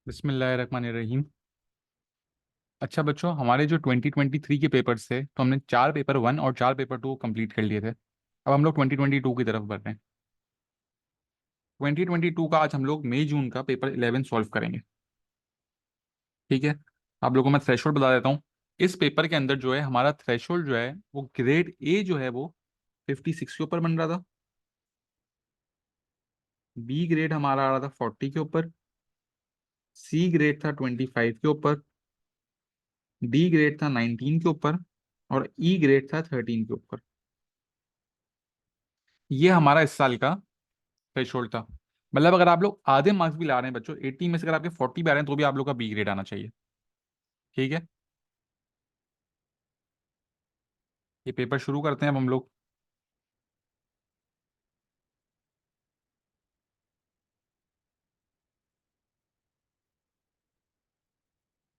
बिस्मिल्लाहिर्रहमानिर्रहीम। अच्छा बच्चों, हमारे जो 2023 के पेपर्स थे तो हमने 4 पेपर 1 और 4 पेपर 2 कंप्लीट कर लिए थे। अब हम लोग 2022 की तरफ बढ़ रहे हैं। 2022 का आज हम लोग मई जून का पेपर 11 सॉल्व करेंगे। ठीक है। आप लोगों को मैं थ्रेशोल्ड बता देता हूँ। इस पेपर के अंदर जो है हमारा थ्रेशोल्ड जो है वो ग्रेड ए जो है वो 56 के ऊपर बन रहा था। बी ग्रेड हमारा आ रहा था 40 के ऊपर। सी ग्रेड था 25 के ऊपर। डी ग्रेड था 19 के ऊपर। और ई ग्रेड था 13 के ऊपर। ये हमारा इस साल का थ्रेशोल्ड था। मतलब अगर आप लोग आधे मार्क्स भी ला रहे हैं बच्चों, 80 में से अगर आपके 40 भी आ रहे हैं तो भी आप लोग का बी ग्रेड आना चाहिए। ठीक है। ये पेपर शुरू करते हैं अब हम लोग।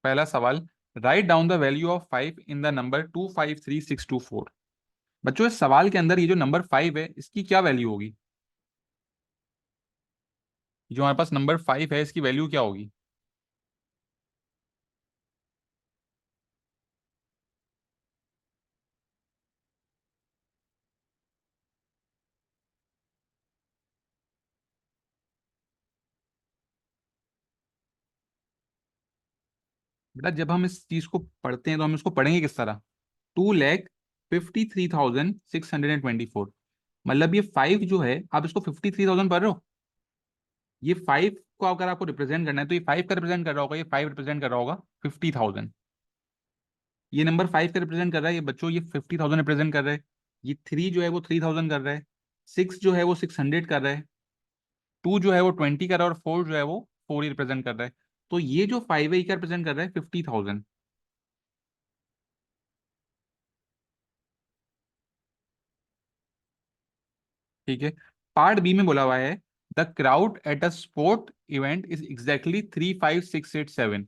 पहला सवाल, right down the value of 5 in the number 253624। बच्चों इस सवाल के अंदर ये जो नंबर 5 है इसकी क्या वैल्यू होगी? जो हमारे पास नंबर 5 है इसकी वैल्यू क्या होगी? बेटा जब हम इस चीज को पढ़ते हैं तो हम इसको पढ़ेंगे किस तरह? 2,53,624। मतलब ये 5 जो है आप इसको 53,000 पढ़ रहे हो। ये 5 को अगर आपको रिप्रेजेंट करना है तो ये 5 का रिप्रेजेंट कर रहा होगा, ये 5 रिप्रेजेंट कर रहा होगा 50,000। ये नंबर 5 का रिप्रेजेंट कर रहा है, ये बच्चों ये 50,000 रिप्रेजेंट कर रहा है। ये 3 जो है वो 3,000 कर रहा है। 6 जो है वो 600 कर रहा है। 2 जो है वो 20 कर रहा है और 4 जो है वो 4 ही रिप्रेजेंट कर रहा है। तो ये जो 5 है ये क्या रिप्रेजेंट कर रहा है? 50,000। ठीक है। पार्ट बी में बोला हुआ है, the crowd at a sport event is exactly 35687।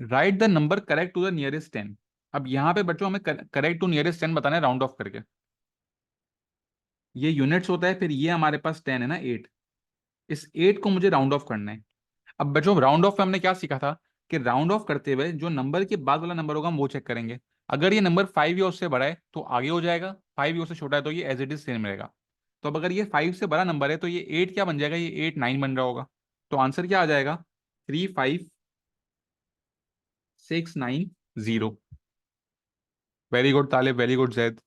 Write the number correct to the nearest 10। अब यहाँ पे बच्चों हमें करेक्ट टू नियरेस्ट 10 बताना है राउंड ऑफ करके। ये यूनिट्स होता है, फिर ये हमारे पास 10 है ना, 8। इस 8 को मुझे राउंड ऑफ करना है। अब बच्चों राउंड ऑफ में हमने क्या सीखा था कि राउंड ऑफ करते हुए जो नंबर के बाद वाला नंबर होगा हम वो चेक करेंगे। अगर ये नंबर 5 या उससे बड़ा है तो आगे हो जाएगा, 5 या उससे छोटा है तो ये एज इट इज सेम रहेगा। तो अब अगर ये 5 से बड़ा नंबर है तो ये 8 क्या बन जाएगा? ये 8 9 बन रहा होगा। तो आंसर क्या आ जाएगा? 35690। वेरी गुड तालिब, वेरी गुड जैद।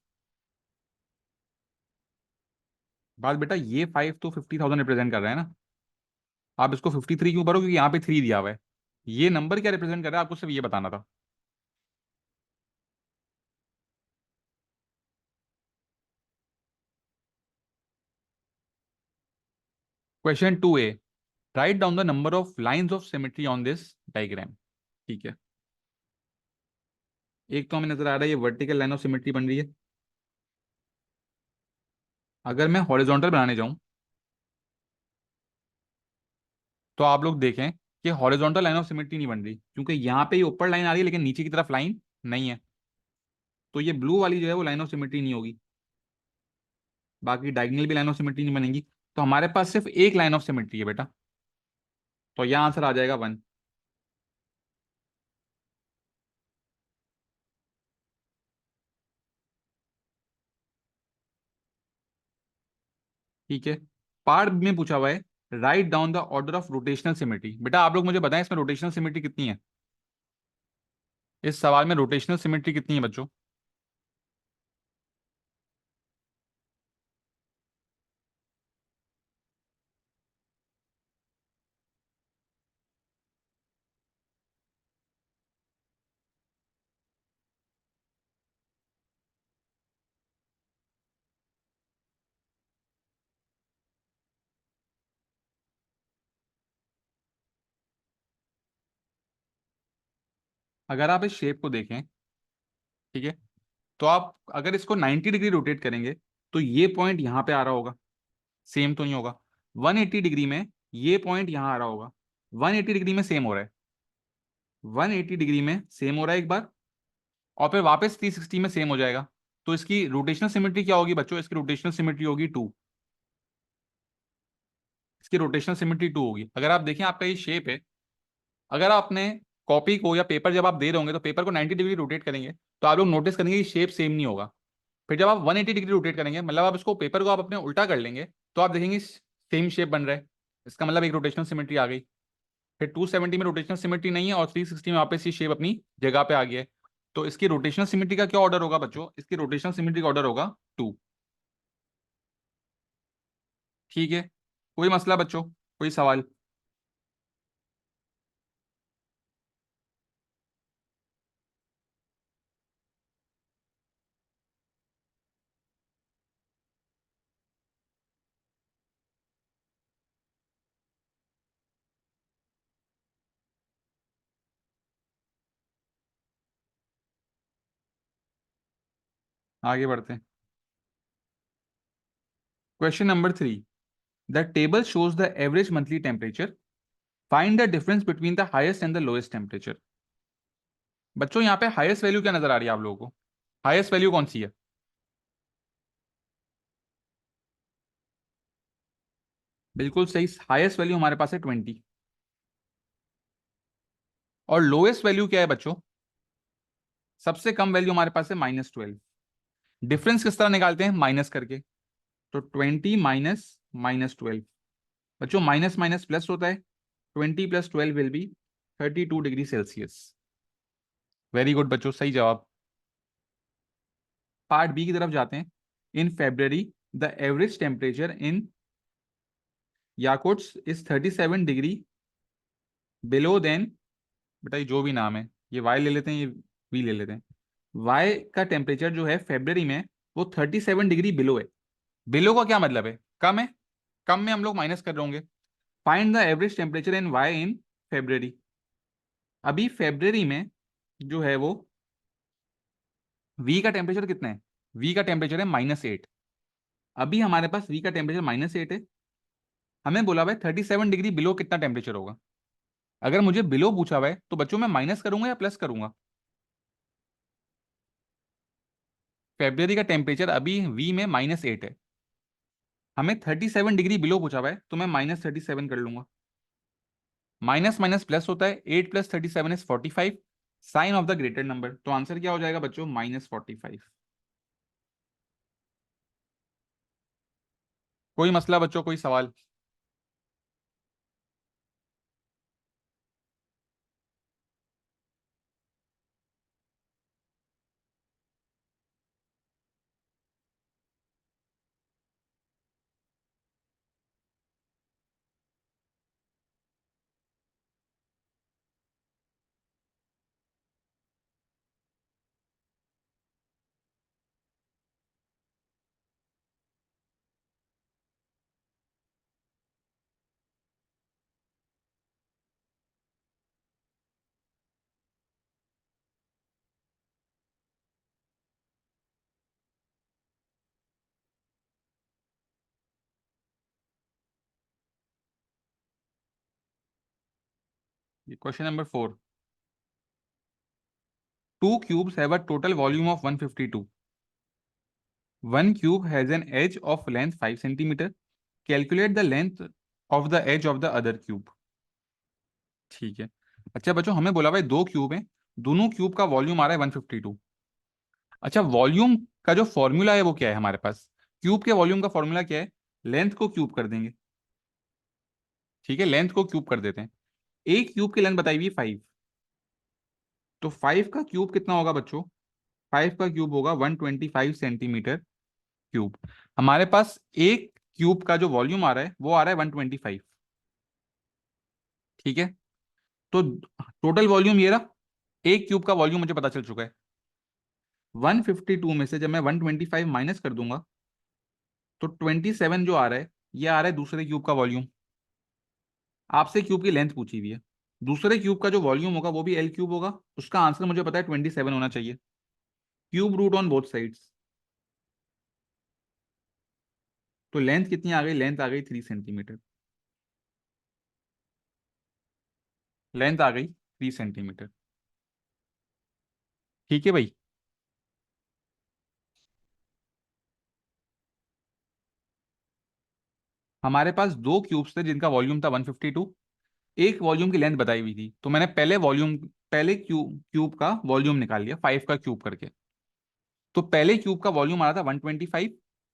बात बेटा ये 5 तो 50,000 रिप्रेजेंट कर रहा है ना। आप इसको 53 क्यों भरो? क्योंकि यहाँ पे 3 दिया हुआ है। ये नंबर क्या रिप्रेजेंट कर रहा है आपको सिर्फ ये बताना था। Question 2A, right down the number of lines of symmetry on this diagram. ठीक है। एक तो हमें नजर आ रहा है ये वर्टिकल लाइन ऑफ सिमेट्री बन रही है। अगर मैं हॉरिजॉन्टल बनाने जाऊं तो आप लोग देखें कि हॉरिजॉन्टल लाइन ऑफ सिमेट्री नहीं बन रही, क्योंकि यहाँ पे ये ऊपर लाइन आ रही है लेकिन नीचे की तरफ लाइन नहीं है। तो ये ब्लू वाली जो है वो लाइन ऑफ सिमेट्री नहीं होगी। बाकी डायगनल भी लाइन ऑफ सिमेट्री नहीं बनेगी। तो हमारे पास सिर्फ एक लाइन ऑफ सिमेट्री है बेटा। तो यहाँ आंसर आ जाएगा 1। ठीक है। पार्ट में पूछा हुआ है, write down the order of rotational symmetry. बेटा आप लोग मुझे बताएं इसमें रोटेशनल सिमेट्री कितनी है? इस सवाल में रोटेशनल सिमेट्री कितनी है बच्चों? अगर आप इस शेप को देखें, ठीक है, तो आप अगर इसको 90 डिग्री रोटेट करेंगे तो ये पॉइंट यहां पे आ रहा होगा। सेम तो नहीं होगा। 180 डिग्री में ये पॉइंट यहां आ रहा होगा। 180 डिग्री में सेम हो रहा है। 180 डिग्री में सेम हो रहा है एक बार, और फिर वापस 360 में सेम हो जाएगा। तो इसकी रोटेशनल सिमेट्री क्या होगी बच्चों? इसकी रोटेशनल सिमेट्री होगी 2। इसकी रोटेशनल सिमेट्री 2 होगी। अगर आप देखें आपका ये शेप है, अगर आपने कॉपी को या पेपर जब आप दे रहे होंगे तो पेपर को 90 डिग्री रोटेट करेंगे, तो आप लोग नोटिस करेंगे कि शेप सेम नहीं होगा। फिर जब आप 180 डिग्री रोटेट करेंगे, मतलब आप इसको पेपर को आप अपने उल्टा कर लेंगे, तो आप देखेंगे सेम शेप बन रहा है। इसका मतलब एक रोटेशनल सिमेट्री आ गई। फिर 270 में रोटेशनल सिमेट्री नहीं है और 360 में वापस ये शेप अपनी जगह पे आ गया है। तो इसकी रोटेशनल सिमेट्री का क्या ऑर्डर होगा बच्चों? इसकी रोटेशनल सिमेट्री का ऑर्डर होगा 2। ठीक है, कोई मसला बच्चों, कोई सवाल? आगे बढ़ते हैं। Question number 3, the table shows the average monthly temperature, find the difference between the highest and the lowest temperature. बच्चों यहाँ पे हाईएस्ट वैल्यू क्या नजर आ रही है आप लोगों को? हाईएस्ट वैल्यू कौन सी है? बिल्कुल सही, हाईएस्ट वैल्यू हमारे पास है 20। और लोएस्ट वैल्यू क्या है बच्चों? सबसे कम वैल्यू हमारे पास है -12। डिफरेंस किस तरह निकालते हैं? माइनस करके। तो 20 माइनस -12। बच्चों माइनस माइनस प्लस होता है, 20 + 12 will be 32 degree Celsius. Very good बच्चों, सही जवाब। पार्ट बी की तरफ जाते हैं। In February the average temperature in Yakutsk is 37 degree below then. बेटा ये जो भी नाम है, ये वाई ले लेते हैं, ये वी ले लेते हैं। वाई का टेम्परेचर जो है फेब्रवरी में, वो 37 डिग्री बिलो है। बिलो का क्या मतलब है? कम है। कम में हम लोग माइनस कर रहे होंगे। Find the average temperature in Y in February. अभी फेब्रवरी में जो है वो वी का टेम्परेचर कितना है? वी का टेम्परेचर है -8। अभी हमारे पास वी का टेम्परेचर -8 है। हमें बोला हुआ है 37 डिग्री बिलो कितना टेम्परेचर होगा। अगर मुझे बिलो पूछा हुआ है तो बच्चों मैं माइनस करूंगा या प्लस करूंगा? फेब्रवरी का टेम्परेचर अभी वी में -8 है। हमें 37 डिग्री बिलो पूछा हुआ है, तो मैं -37 कर लूंगा। माइनस माइनस प्लस होता है, 8 + 37 is 45। Sign of the greater number, तो आंसर क्या हो जाएगा बच्चों? -45। कोई मसला बच्चों, कोई सवाल? Question number 4, two cubes have a total volume of 152. One cube has an edge of length 5 centimeter. Calculate the length of the edge of the other cube. ठीक है। अच्छा बच्चों, हमें बोला भाई दो क्यूब हैं, दोनों क्यूब का वॉल्यूम आ रहा है 152। अच्छा, वॉल्यूम का जो फॉर्मूला है वो क्या है हमारे पास? क्यूब के वॉल्यूम का फॉर्मूला क्या है? लेंथ को क्यूब कर देंगे। ठीक है, लेंथ को क्यूब कर देते हैं। एक क्यूब की लेंथ बताई हुई 5, तो 5 का क्यूब कितना होगा बच्चों? 5 का क्यूब होगा 125 सेंटीमीटर क्यूब। हमारे पास एक क्यूब का जो वॉल्यूम आ रहा है वो आ रहा है 125। ठीक है, तो टोटल वॉल्यूम ये रहा। एक क्यूब का वॉल्यूम मुझे पता चल चुका है। 152 में से जब मैं 125 माइनस कर दूंगा, तो 27 जो आ रहा है, ये आ रहा है दूसरे क्यूब का वॉल्यूम। आपसे क्यूब की लेंथ पूछी हुई है। दूसरे क्यूब का जो वॉल्यूम होगा वो भी एल क्यूब होगा। उसका आंसर मुझे पता है 27 होना चाहिए। Cube root on both sides. तो लेंथ कितनी आ गई? लेंथ आ गई 3 सेंटीमीटर। लेंथ आ गई 3 सेंटीमीटर। ठीक है भाई। हमारे पास दो क्यूब्स थे जिनका वॉल्यूम था 152, एक वॉल्यूम की लेंथ बताई हुई थी, तो मैंने पहले क्यूब का वॉल्यूम निकाल लिया 5 का क्यूब करके। तो पहले क्यूब का वॉल्यूम आ रहा था 125,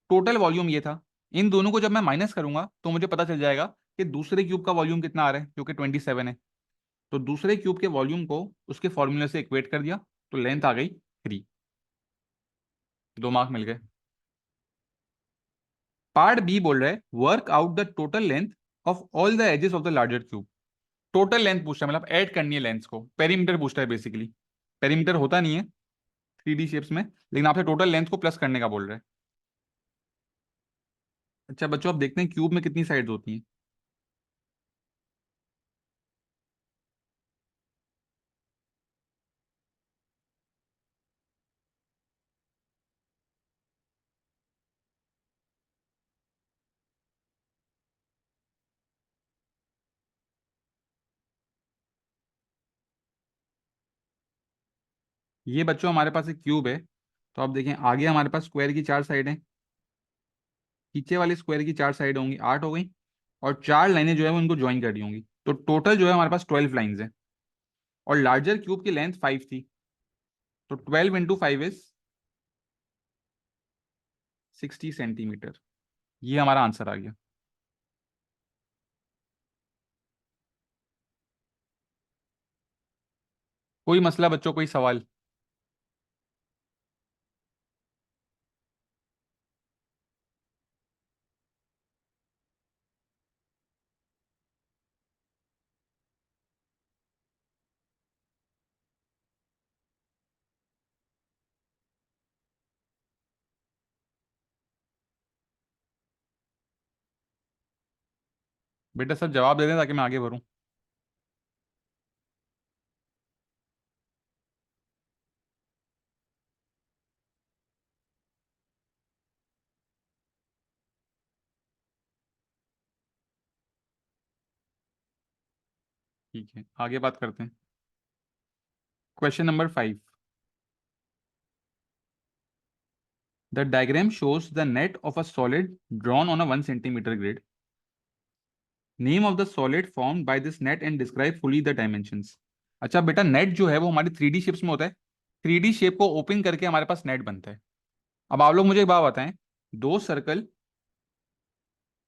टोटल वॉल्यूम ये था। इन दोनों को जब मैं माइनस करूंगा तो मुझे पता चल जाएगा कि दूसरे क्यूब का वॉल्यूम कितना आ रहा है, जो कि 27 है। तो दूसरे क्यूब के वॉल्यूम को उसके फॉर्मूले से इक्वेट कर दिया, तो लेंथ आ गई 3। 2 मार्क मिल गए। पार्ट बी बोल रहा है work out the total length of all the edges of the larger cube. Total length पूछ रहा है, मतलब ऐड करनी है लेंथ को, पेरीमीटर पूछ रहा है बेसिकली। पेरीमीटर होता नहीं है 3D शेप्स में, लेकिन आपसे टोटल लेंथ को प्लस करने का बोल रहा है। अच्छा बच्चों, आप देखते हैं क्यूब में कितनी साइड्स होती हैं। ये बच्चों हमारे पास एक क्यूब है, तो आप देखें आगे हमारे पास स्क्वायर की 4 साइड हैं, पीछे वाले स्क्वायर की 4 साइड होंगी, 8 हो गई, और 4 लाइनें जो है वो इनको ज्वाइन कर दी होंगी, तो टोटल जो है हमारे पास 12 लाइन्स हैं। और लार्जर क्यूब की लेंथ 5 थी, तो 12 × 5 इज 60 सेंटीमीटर। ये हमारा आंसर आ गया। कोई मसला बच्चों, कोई सवाल? बेटा सब जवाब दे दें ताकि मैं आगे बढ़ूं। ठीक है, आगे बात करते हैं। Question number 5। The diagram shows the net of a solid drawn on a 1 centimetre grid. Name of the solid formed by this net and describe fully the dimensions. अच्छा बेटा, नेट जो है वो हमारी 3D शेप्स में होता है। 3D shape को ओपन करके हमारे पास नेट बनता है। अब आप लोग मुझे एक बात बताएं, दो सर्कल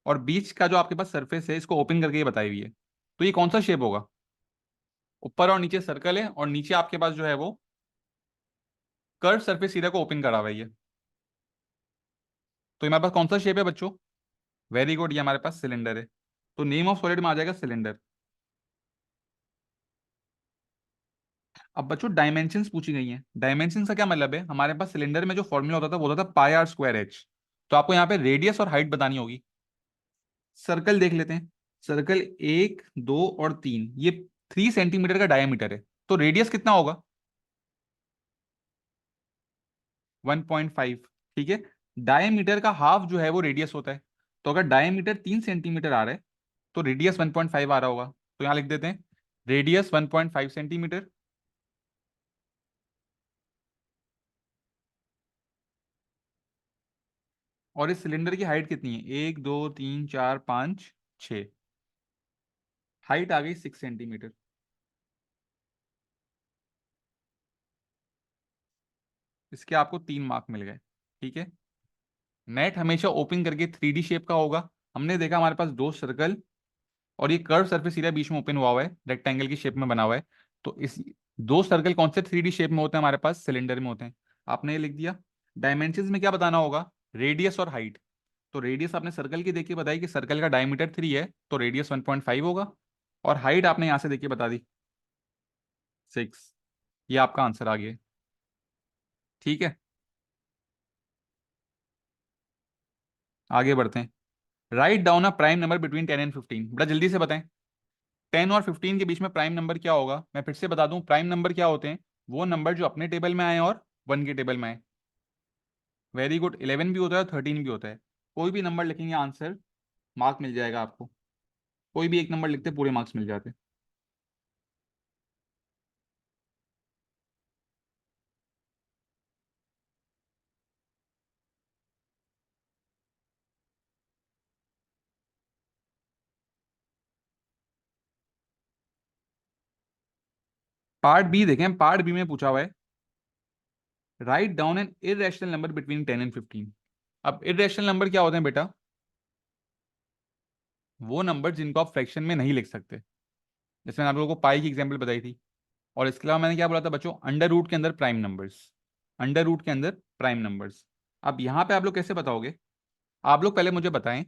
और बीच का जो आपके पास सरफेस है इसको ओपन करके ये बताई हुई है, तो ये कौन सा शेप होगा? ऊपर और नीचे सर्कल है, और नीचे आपके पास जो है वो कर्व सरफेस सीधा को ओपन करा हुआ है ये। तो ये हमारे पास कौन सा शेप है बच्चों? वेरी गुड, ये हमारे पास सिलेंडर है। तो नेम ऑफ सॉलिड में आ जाएगा सिलेंडर। अब बच्चों डायमेंशंस पूछी गई हैं। डायमेंशन का क्या मतलब है? हमारे पास सिलेंडर में जो फॉर्मूला होता था वो होता था πr²h। तो आपको यहाँ पे रेडियस और हाइट बतानी होगी। सर्कल देख लेते हैं। सर्कल 1, 2 और 3, ये 3 सेंटीमीटर का डायमीटर है, तो रेडियस कितना होगा? 1.5। ठीक है, डायमीटर का हाफ जो है वो रेडियस होता है। तो अगर डायमीटर 3 सेंटीमीटर आ रहा है तो रेडियस 1.5 आ रहा होगा। तो यहाँ लिख देते हैं रेडियस 1.5 सेंटीमीटर। और इस सिलेंडर की हाइट कितनी है? 1, 2, 3, 4, 5, 6। हाइट आ गई 6 सेंटीमीटर। इसके आपको 3 मार्क मिल गए। ठीक है, नेट हमेशा ओपन करके 3D शेप का होगा। हमने देखा हमारे पास दो सर्कल और ये कर्व सरफेस एरिया बीच में ओपन हुआ हुआ है, रेक्टेंगल की शेप में बना हुआ है। तो इस दो सर्कल कौन से 3D शेप में होते हैं? हमारे पास सिलेंडर में होते हैं। आपने ये लिख दिया। डायमेंशंस में क्या बताना होगा? रेडियस और हाइट। तो रेडियस आपने सर्कल की देखी बताई कि सर्कल का डायमीटर 3 है, तो रेडियस 1.5 होगा। और हाइट आपने यहां से देखी बता दी 6। ये आपका आंसर आ गया। ठीक है, आगे बढ़ते हैं। Write down a prime number between 10 and 15। बड़ा जल्दी से बताएं, 10 और 15 के बीच में प्राइम नंबर क्या होगा? मैं फिर से बता दूं, प्राइम नंबर क्या होते हैं? वो नंबर जो अपने टेबल में आए और 1 के टेबल में आए। वेरी गुड, 11 भी होता है, 13 भी होता है। कोई भी नंबर लिखेंगे आंसर, मार्क मिल जाएगा आपको। कोई भी एक नंबर लिखते पूरे मार्क्स मिल जाते। पार्ट बी देखें, पार्ट बी में पूछा हुआ है write down an irrational number between 10 and 15। अब इरेशनल नंबर क्या होते हैं बेटा? वो नंबर जिनको आप फ्रैक्शन में नहीं लिख सकते। जैसे मैंने आप लोगों को पाई की एग्जांपल बताई थी। और इसके अलावा मैंने क्या बोला था बच्चों? अंडर रूट के अंदर प्राइम नंबर्स। अंडर रूट के अंदर प्राइम नंबर्स। अब यहाँ पे आप लोग कैसे बताओगे? आप लोग पहले मुझे बताएं।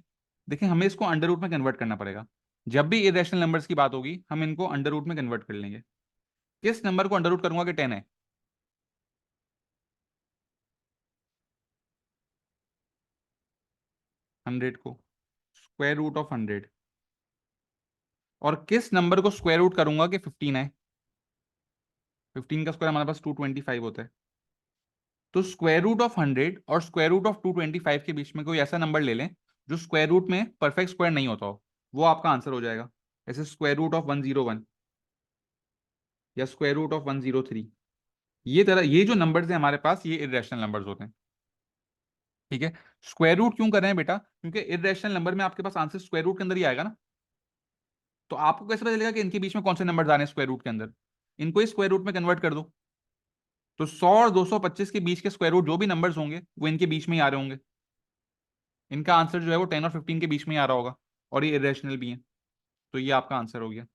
देखिए, हमें इसको अंडर रूट में कन्वर्ट करना पड़ेगा। जब भी इरेशनल नंबर्स की बात होगी हम इनको अंडर रूट में कन्वर्ट कर लेंगे। किस नंबर को अंडर रूट करूंगा कि 10 है? 100 को। Square root of 100। और किस नंबर को स्क्वायर रूट करूंगा कि 15 है? 15 का स्क्वायर हमारे पास 225 होता है। तो स्क्वायर रूट ऑफ 100 और स्क्वायर रूट ऑफ 225 के बीच में कोई ऐसा नंबर ले लें जो स्क्वायर रूट में परफेक्ट स्क्वायर नहीं होता हो, वो आपका आंसर हो जाएगा। जैसे स्क्वायर रूट ऑफ 101 या स्क्वायर रूट ऑफ 103। ये जो नंबर्स हैं हमारे पास, ये इरेशनल नंबर्स होते हैं। ठीक है। स्क्वायर रूट क्यों कर रहे हैं बेटा? क्योंकि इरेशनल नंबर में आपके पास आंसर स्क्वायर रूट के अंदर ही आएगा ना। तो आपको कैसे पता चलेगा कि इनके बीच में कौन से नंबर आ रहे हैं स्क्वायर रूट के अंदर? इनको ही स्क्वायर रूट में कन्वर्ट कर दो। तो 100 और 225 के बीच के स्क्वायर रूट जो भी नंबर्स होंगे वो इनके बीच में ही आ रहे होंगे। इनका आंसर जो है वो 10 और 15 के बीच में ही आ रहा होगा। और ये इरेशनल भी है। तो ये आपका आंसर हो गया।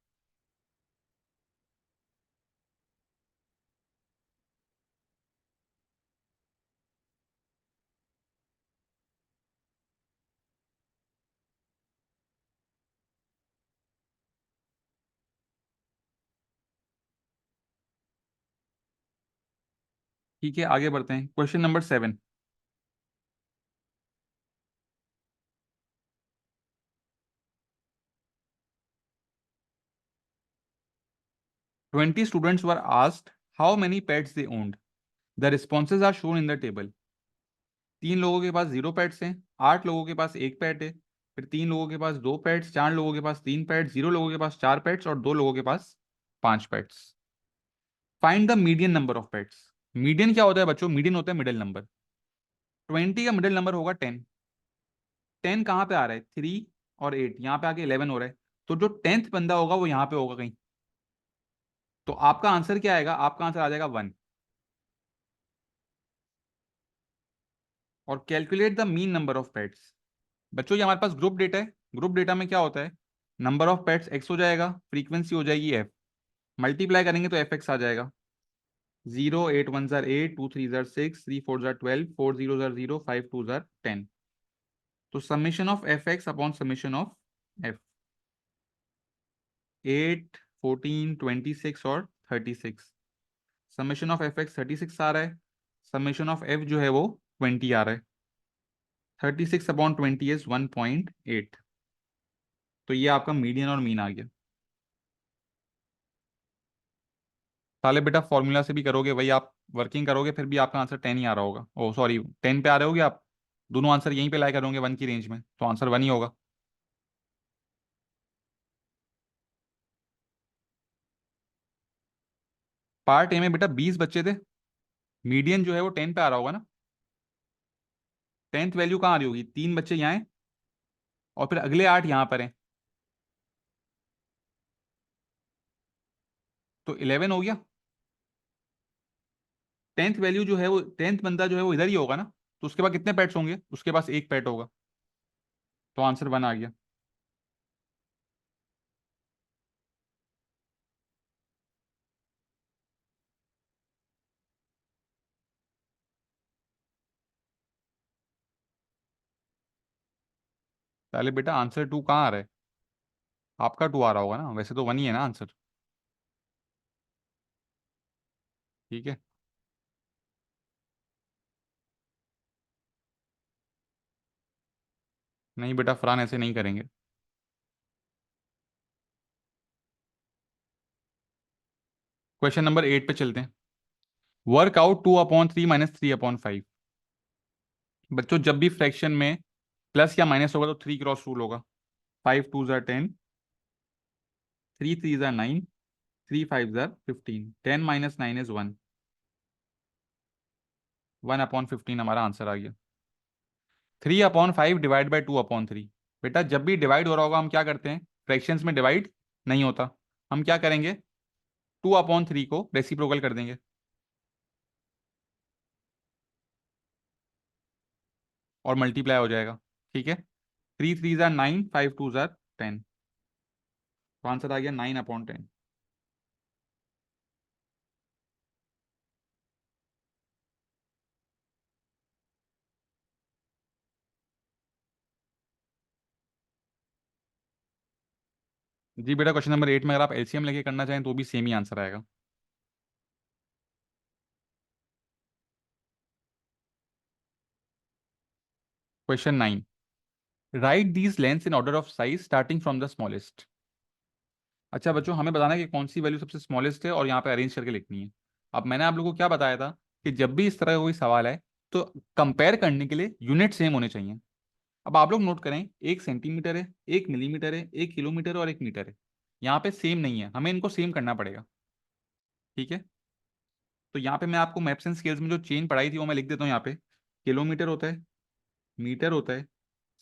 ठीक है, आगे बढ़ते हैं। Question number 7। 20 students were asked how many pets they owned. The responses are shown in the table. 3 लोगों के पास 0 पेट्स हैं, 8 लोगों के पास 1 पेट है, फिर 3 लोगों के पास 2 पेट्स, 4 लोगों के पास 3 पेट्स, 0 लोगों के पास 4 पेट्स और 2 लोगों के पास 5 pets. Find the median number of pets. Median क्या होता है बच्चों? मीडियन होता है मिडिल नंबर। 20 का मिडिल नंबर होगा 10। 10 कहाँ पे आ रहा है? 3 और 8, यहाँ पे आके 11 हो रहा है। तो जो 10th बंदा होगा वो यहाँ पे होगा कहीं। तो आपका आंसर क्या आएगा? आपका आंसर आ जाएगा 1। और calculate the mean number of pets. बच्चों ये हमारे पास ग्रुप डेटा है। ग्रुप डेटा में क्या होता है? नंबर ऑफ पेट्स एक्स हो जाएगा, फ्रीक्वेंसी हो जाएगी एफ, मल्टीप्लाई करेंगे तो एफ एक्स आ जाएगा। 0 8 1 8, 2 3 6, 3 4 12, 4 0 5 2 10। तो summation of F x upon summation of F, 8 14 26 और 36। समेशन ऑफ एफ एक्स 36 आ रहा है। समेशन ऑफ एफ जो है वो 20 आ रहा है। 36 अपॉन 20 इज 1.8। तो ये आपका मीडियन और मीन आ गया। साले बेटा फॉर्मूला से भी करोगे वही आप वर्किंग करोगे फिर भी आपका आंसर 10 ही आ रहा होगा। ओ सॉरी, 10 पे आ रहे होगे आप। दोनों आंसर यहीं पे लाए करोगे 1 की रेंज में, तो आंसर 1 ही होगा। पार्ट ए में बेटा 20 बच्चे थे। मीडियन जो है वो 10 पे आ रहा होगा ना। 10th वैल्यू कहाँ आ रही होगी? 3 बच्चे यहाँ हैं और फिर अगले 8 यहाँ पर हैं। तो 11 हो गया। 10th वैल्यू जो है वो 10th बंदा जो है वो इधर ही होगा ना। तो उसके पास कितने पेट्स होंगे? उसके पास 1 पेट होगा। तो आंसर 1 आ गया। पहले बेटा आंसर 2 कहाँ आ रहा है? आपका 2 आ रहा होगा ना, वैसे तो 1 ही है ना आंसर। ठीक है। नहीं बेटा, फरहान ऐसे नहीं करेंगे। क्वेश्चन नंबर 8 पे चलते हैं। Work out 2/3 minus 3/5। बच्चों जब भी फ्रैक्शन में प्लस या माइनस होगा तो 3 क्रॉस रूल होगा। 5 2 10, 3 3 9, 3 5 15, 10 - 9 is 1। 1/15 हमारा आंसर आ गया। 3/5 डिवाइड बाई 2/3। बेटा जब भी डिवाइड हो रहा होगा हम क्या करते हैं? फ्रैक्शंस में डिवाइड नहीं होता। हम क्या करेंगे? 2/3 को रेसिप्रोकल कर देंगे और मल्टीप्लाई हो जाएगा। ठीक है, 3 3 जार 9, 5 2 जार 10। तो आंसर आ गया 9/10। जी बेटा, क्वेश्चन नंबर 8 में अगर आप एलसीएम लेके करना चाहें तो भी सेम ही आंसर आएगा। Question 9, right these lengths in order of size starting from the smallest. अच्छा बच्चों, हमें बताना है कि कौन सी वैल्यू सबसे स्मॉलेस्ट है और यहाँ पे अरेंज करके लिखनी है। अब मैंने आप लोगों को क्या बताया था कि जब भी इस तरह का कोई सवाल है तो कंपेयर करने के लिए यूनिट सेम होने चाहिए। अब आप लोग नोट करें, 1 सेंटीमीटर है, 1 मिलीमीटर है, 1 किलोमीटर और 1 मीटर है। यहाँ पे सेम नहीं है, हमें इनको सेम करना पड़ेगा। ठीक है, तो यहाँ पे मैं आपको मैप्स एंड स्केल्स में जो चेन पढ़ाई थी वो मैं लिख देता हूँ यहाँ पे। किलोमीटर होता है, मीटर होता है,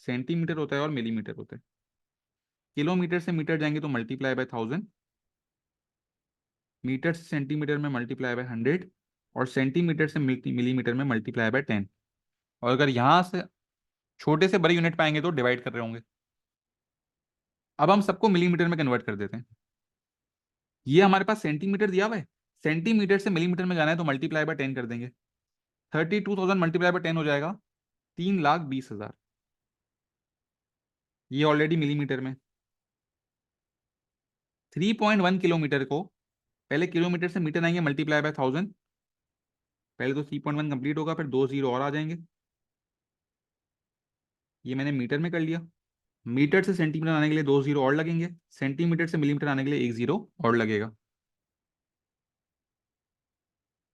सेंटीमीटर होता है और मिलीमीटर होता है। किलोमीटर से मीटर जाएंगे तो मल्टीप्लाई बाय 1000, मीटर से सेंटीमीटर में मल्टीप्लाई बाय 100 और सेंटीमीटर से मिलीमीटर में मल्टीप्लाई बाय 10। और अगर यहाँ से छोटे से बड़े यूनिट पाएंगे तो डिवाइड कर रहे होंगे। अब हम सबको मिलीमीटर में कन्वर्ट कर देते हैं। ये हमारे पास सेंटीमीटर दिया हुआ है, सेंटीमीटर से मिलीमीटर में जाना है तो मल्टीप्लाई बाय 10 कर देंगे। 32,000 मल्टीप्लाई बाय 10 हो जाएगा 3,20,000। ये ऑलरेडी मिलीमीटर में। 3.1 किलोमीटर को पहले किलोमीटर से मीटर आएंगे मल्टीप्लाई बाय 1000। पहले तो 3.1 कंप्लीट होगा, फिर दो जीरो और आ जाएंगे। ये मैंने मीटर में कर लिया। मीटर से सेंटीमीटर आने के लिए दो जीरो और लगेंगे, सेंटीमीटर से मिलीमीटर आने के लिए एक जीरो और लगेगा।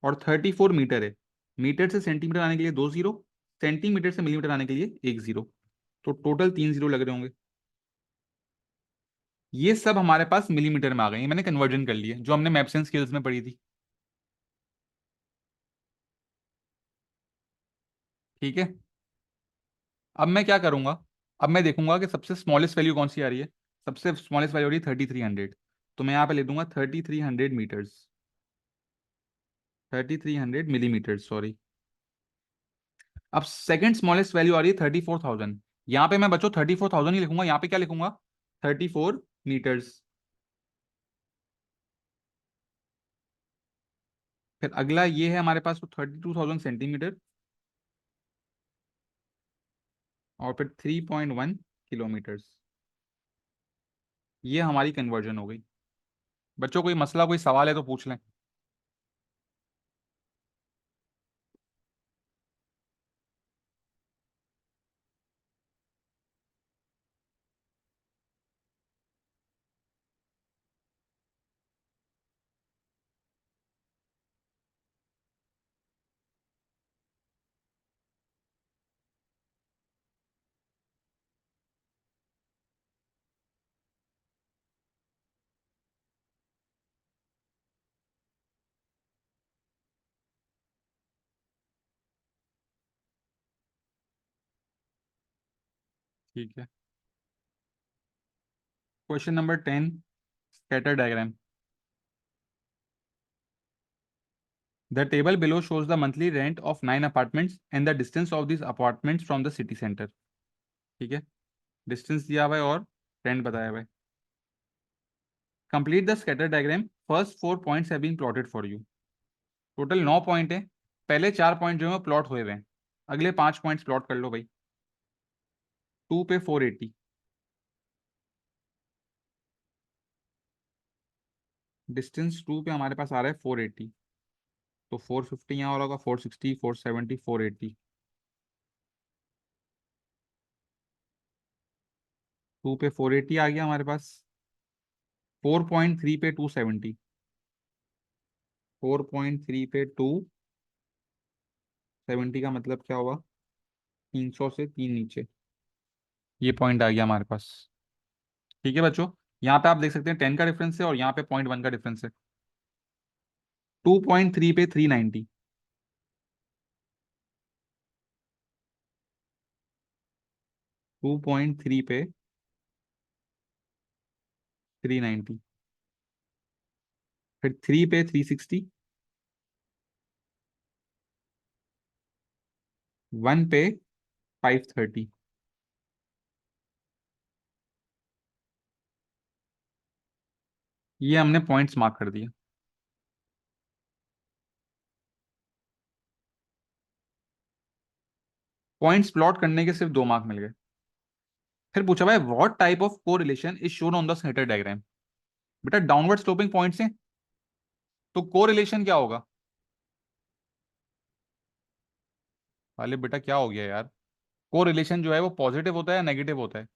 और 34 मीटर है, मीटर से सेंटीमीटर आने के लिए दो जीरो, सेंटीमीटर से मिलीमीटर आने के लिए एक जीरो। तो टोटल तीन जीरो लग रहे होंगे। ये सब हमारे पास मिलीमीटर में आ गए, ये मैंने कन्वर्जन कर लिया जो हमने मैप्स एंड स्केल्स में पढ़ी थी। ठीक है, अब मैं क्या करूंगा, अब मैं देखूंगा कि सबसे स्मॉलेस्ट वैल्यू कौन सी आ रही है। सबसे स्मॉलेस्ट वैल्यू आ रही है 3300। तो मैं यहाँ पे ले दूंगा 3300 मीटर्स, 3300 मिलीमीटर सॉरी। अब सेकंड स्मॉलेस्ट वैल्यू आ रही है 34,000। यहाँ पे मैं बच्चों 34,000 ही लिखूंगा, यहाँ पे क्या लिखूंगा, 34 मीटर्स। फिर अगला ये है हमारे पास 32,000 सेंटीमीटर और फिर 3.1 किलोमीटर्स। ये हमारी कन्वर्जन हो गई। बच्चों कोई मसला कोई सवाल है तो पूछ लें। ठीक है, question number 10, scatter diagram. The table below shows the monthly rent of 9 apartments and the distance of these apartments from the city center। ठीक है, डिस्टेंस दिया हुआ है और रेंट बताया हुआ है। Complete the scatter diagram, first 4 points have been plotted for you. Total 9 point है, पहले 4 पॉइंट जो है प्लॉट हुए हुए हैं, अगले 5 पॉइंट्स प्लॉट कर लो भाई। 2 पे 480, डिस्टेंस 2 पे हमारे पास आ रहा है 480। तो 450 यहाँ और होगा, 460, 470, 480। 2 पे 480 आ गया हमारे पास। 4.3 पे 270, 4.3 पे 270 का मतलब क्या हुआ, 300 से तीन नीचे। ये पॉइंट आ गया हमारे पास। ठीक है बच्चों, यहाँ पे आप देख सकते हैं 10 का डिफरेंस है और यहाँ पे 0.1 का डिफरेंस है। 2.3 पे 390, 2.3 पे 390। फिर 3 पे 360, 1 पे 530। ये हमने पॉइंट्स मार्क कर दिए। पॉइंट्स प्लॉट करने के सिर्फ 2 मार्क मिल गए। फिर पूछा भाई what type of correlation is shown on the scatter diagram. बेटा डाउनवर्ड स्लोपिंग पॉइंट्स हैं, तो कोरिलेशन क्या होगा? अरे बेटा क्या हो गया यार, कोरिलेशन जो है वो पॉजिटिव होता है या नेगेटिव होता है?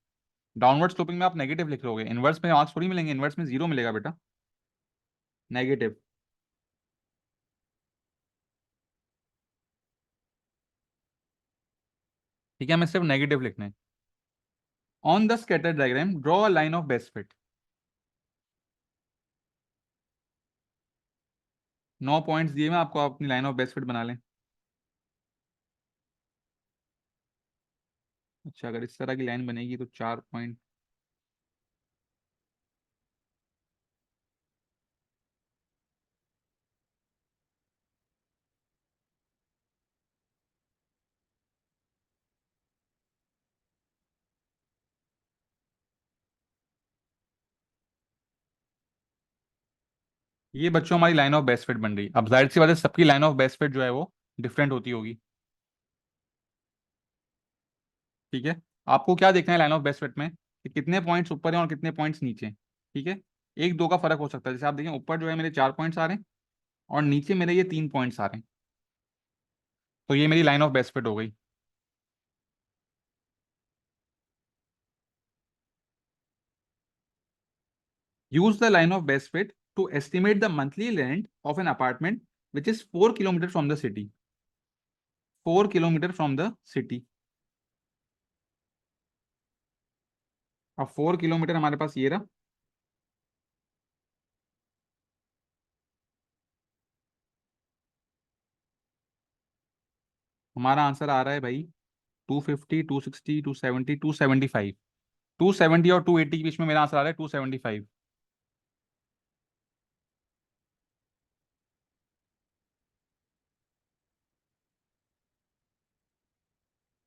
डाउनवर्ड स्लोपिंग में आप नेगेटिव लिख लोगे, इनवर्स में मार्क्स थोड़ी मिलेंगे, इनवर्स में 0 मिलेगा बेटा, नेगेटिव। ठीक है, हमें सिर्फ नेगेटिव लिखना है। On the scatter diagram draw a line of best fit. 9 points दिए मैं आपको, आप अपनी लाइन ऑफ बेस्ट फिट बना लें। अच्छा, अगर इस तरह की लाइन बनेगी तो 4 पॉइंट। ये बच्चों हमारी लाइन ऑफ बेस्ट फिट बन रही। अब जाहिर सी बात है सबकी लाइन ऑफ बेस्ट फिट जो है वो डिफरेंट होती होगी। ठीक है, आपको क्या देखना है लाइन ऑफ बेस्ट फिट में, कि कितने पॉइंट्स ऊपर हैं और कितने पॉइंट्स नीचे हैं। ठीक है, एक दो का फर्क हो सकता है, जैसे आप देखें ऊपर जो है मेरे 4 पॉइंट्स आ रहे हैं और नीचे मेरे ये 3 पॉइंट्स आ रहे हैं, तो ये मेरी लाइन ऑफ बेस्ट फिट हो गई। Use the line of best fit to estimate the monthly rent of an apartment which is 4 kilometre from the city. 4 kilometre from the city. अब 4 किलोमीटर हमारे पास ये रहा। हमारा आंसर आ रहा है भाई 250, 260, 270, 275। 270 और 280 के बीच में मेरा आंसर आ रहा है 275।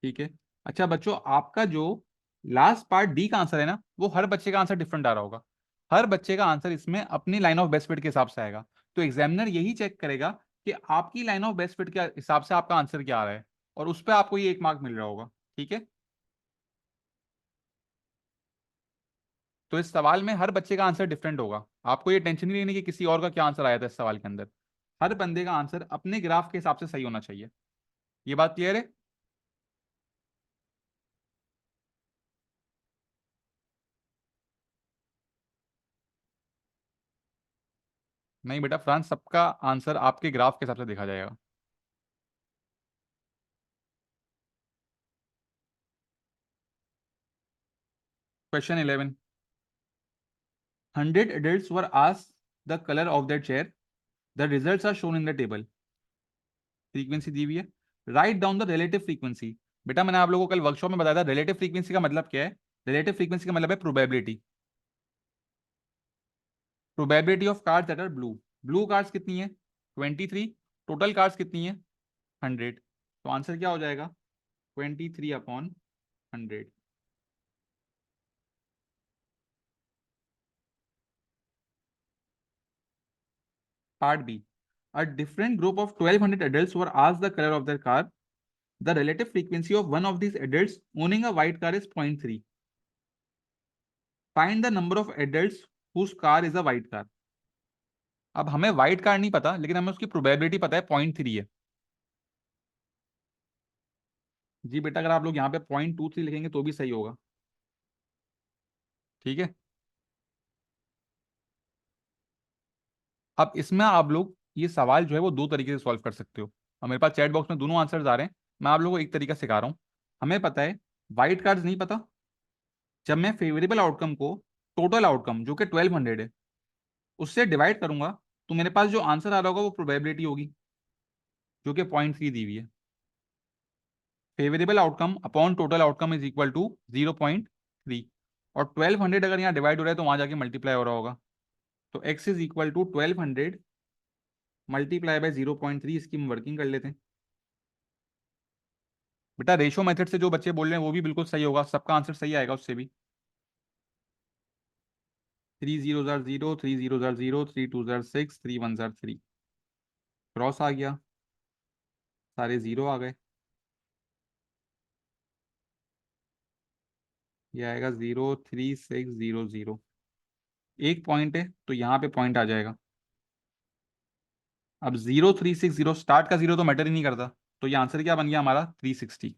ठीक है। अच्छा बच्चों, आपका जो लास्ट पार्ट डी का आंसर है ना, वो हर बच्चे का आंसर डिफरेंट आ रहा होगा। हर बच्चे का आंसर इसमें अपनी लाइन ऑफ बेस्ट फिट के हिसाब से आएगा। तो एग्जामिनर यही चेक करेगा कि आपकी लाइन ऑफ बेस्ट फिट के हिसाब से आपका आंसर क्या आ रहा है, और उस पर आपको ये 1 मार्क मिल रहा होगा। ठीक है, तो इस सवाल में हर बच्चे का आंसर डिफरेंट होगा। आपको ये टेंशन नहीं लेनी कि किसी और का क्या आंसर आया था इस सवाल के अंदर। हर बंदे का आंसर अपने ग्राफ के हिसाब से सही होना चाहिए। ये बात क्लियर है? नहीं बेटा फ्रांस, सबका आंसर आपके ग्राफ के हिसाब से देखा जाएगा। Question 11। 100 adults were asked the color of their chair. The results are shown in the table. Frequency दी हुई है, write down the relative frequency. बेटा मैंने आप लोगों को कल वर्कशॉप में बताया था रिलेटिव फ्रीक्वेंसी का मतलब क्या है। रिलेटिव फ्रीक्वेंसी का मतलब है probability. Probability of cards that are blue. Blue cards कितनी है? 23। टोटल कार्ड्स कितनी है? 100। तो आंसर क्या हो जाएगा? 23/100। Part B. A different group of 1200 adults were asked the color of their car. The relative frequency of one of these adults owning a white car is 0.3. Find the number of adults whose car is a white car. अब हमें white car नहीं पता, लेकिन हमें उसकी probability पता है 0.3 है। जी बेटा, अगर आप लोग यहाँ पे 0.23 लिखेंगे तो भी सही होगा। ठीक है, अब इसमें आप लोग ये सवाल जो है वो दो तरीके से सॉल्व कर सकते हो। और मेरे पास चैट बॉक्स में दोनों आंसर्स आ रहे हैं, मैं आप लोगों को एक तरीका सिखा रहा हूँ। हमें पता है व्हाइट कार्ड्स नहीं पता। जब मैं फेवरेबल आउटकम को टोटल आउटकम जो कि 1200 है उससे डिवाइड करूंगा, तो मेरे पास जो आंसर आ रहा होगा वो प्रोबेबिलिटी होगी, जो कि 0.3 दी हुई है। Favourable outcome upon total outcome is equal to 0.3। और 1200 अगर यहाँ डिवाइड हो रहा है तो वहां जाके मल्टीप्लाई हो रहा होगा। तो x is equal to 1200 multiply by 0.3, इसकी हम वर्किंग कर लेते हैं। बेटा रेशो मेथड से जो बच्चे बोल रहे हैं वो भी बिल्कुल सही होगा, सबका आंसर सही आएगा उससे भी। 3 0 0, 3 0 0, 3 2 6, 3 1 3, क्रॉस आ गया, सारे जीरो आ गए, ये आएगा 03600। एक पॉइंट है तो यहाँ पे पॉइंट आ जाएगा। अब 0360 स्टार्ट का जीरो तो मैटर ही नहीं करता, तो ये आंसर क्या बन गया हमारा 360।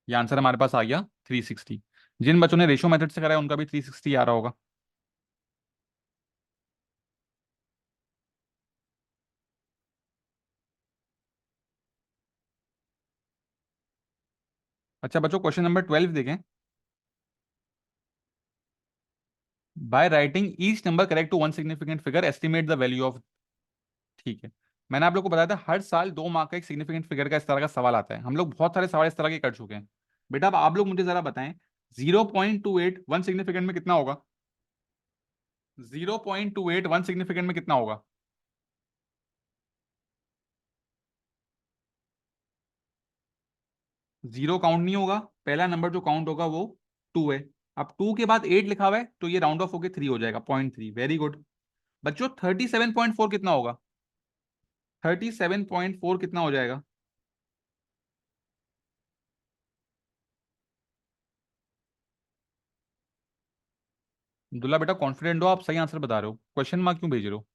ये आंसर हमारे पास आ गया 360। जिन बच्चों ने रेशो मेथड से करा है उनका भी 360 आ रहा होगा। अच्छा बच्चों, क्वेश्चन नंबर 12 देखें। By writing each number correct to one significant figure estimate the value of. ठीक है, मैंने आप लोग को बताया था हर साल 2 मार्क का एक सिग्निफिकेंट फिगर का इस तरह का सवाल आता है, हम लोग बहुत सारे सवाल इस तरह के कर चुके हैं। बेटा अब आप लोग मुझे जरा बताएं, 0.28 वन सिग्निफिकेंट में कितना होगा? 0.28 वन सिग्निफिकेंट में कितना होगा? जीरो काउंट नहीं होगा, पहला नंबर जो काउंट होगा वो 2 है। अब 2 के बाद 8 लिखा हुआ है तो ये राउंड ऑफ होके 3 हो जाएगा, 0.3। वेरी गुड बच्चों। 37.4 कितना होगा? 37.4 कितना हो जाएगा? दुल्ला बेटा कॉन्फिडेंट हो, आप सही आंसर बता रहे हो, क्वेश्चन मार्क क्यों भेज रहे हो?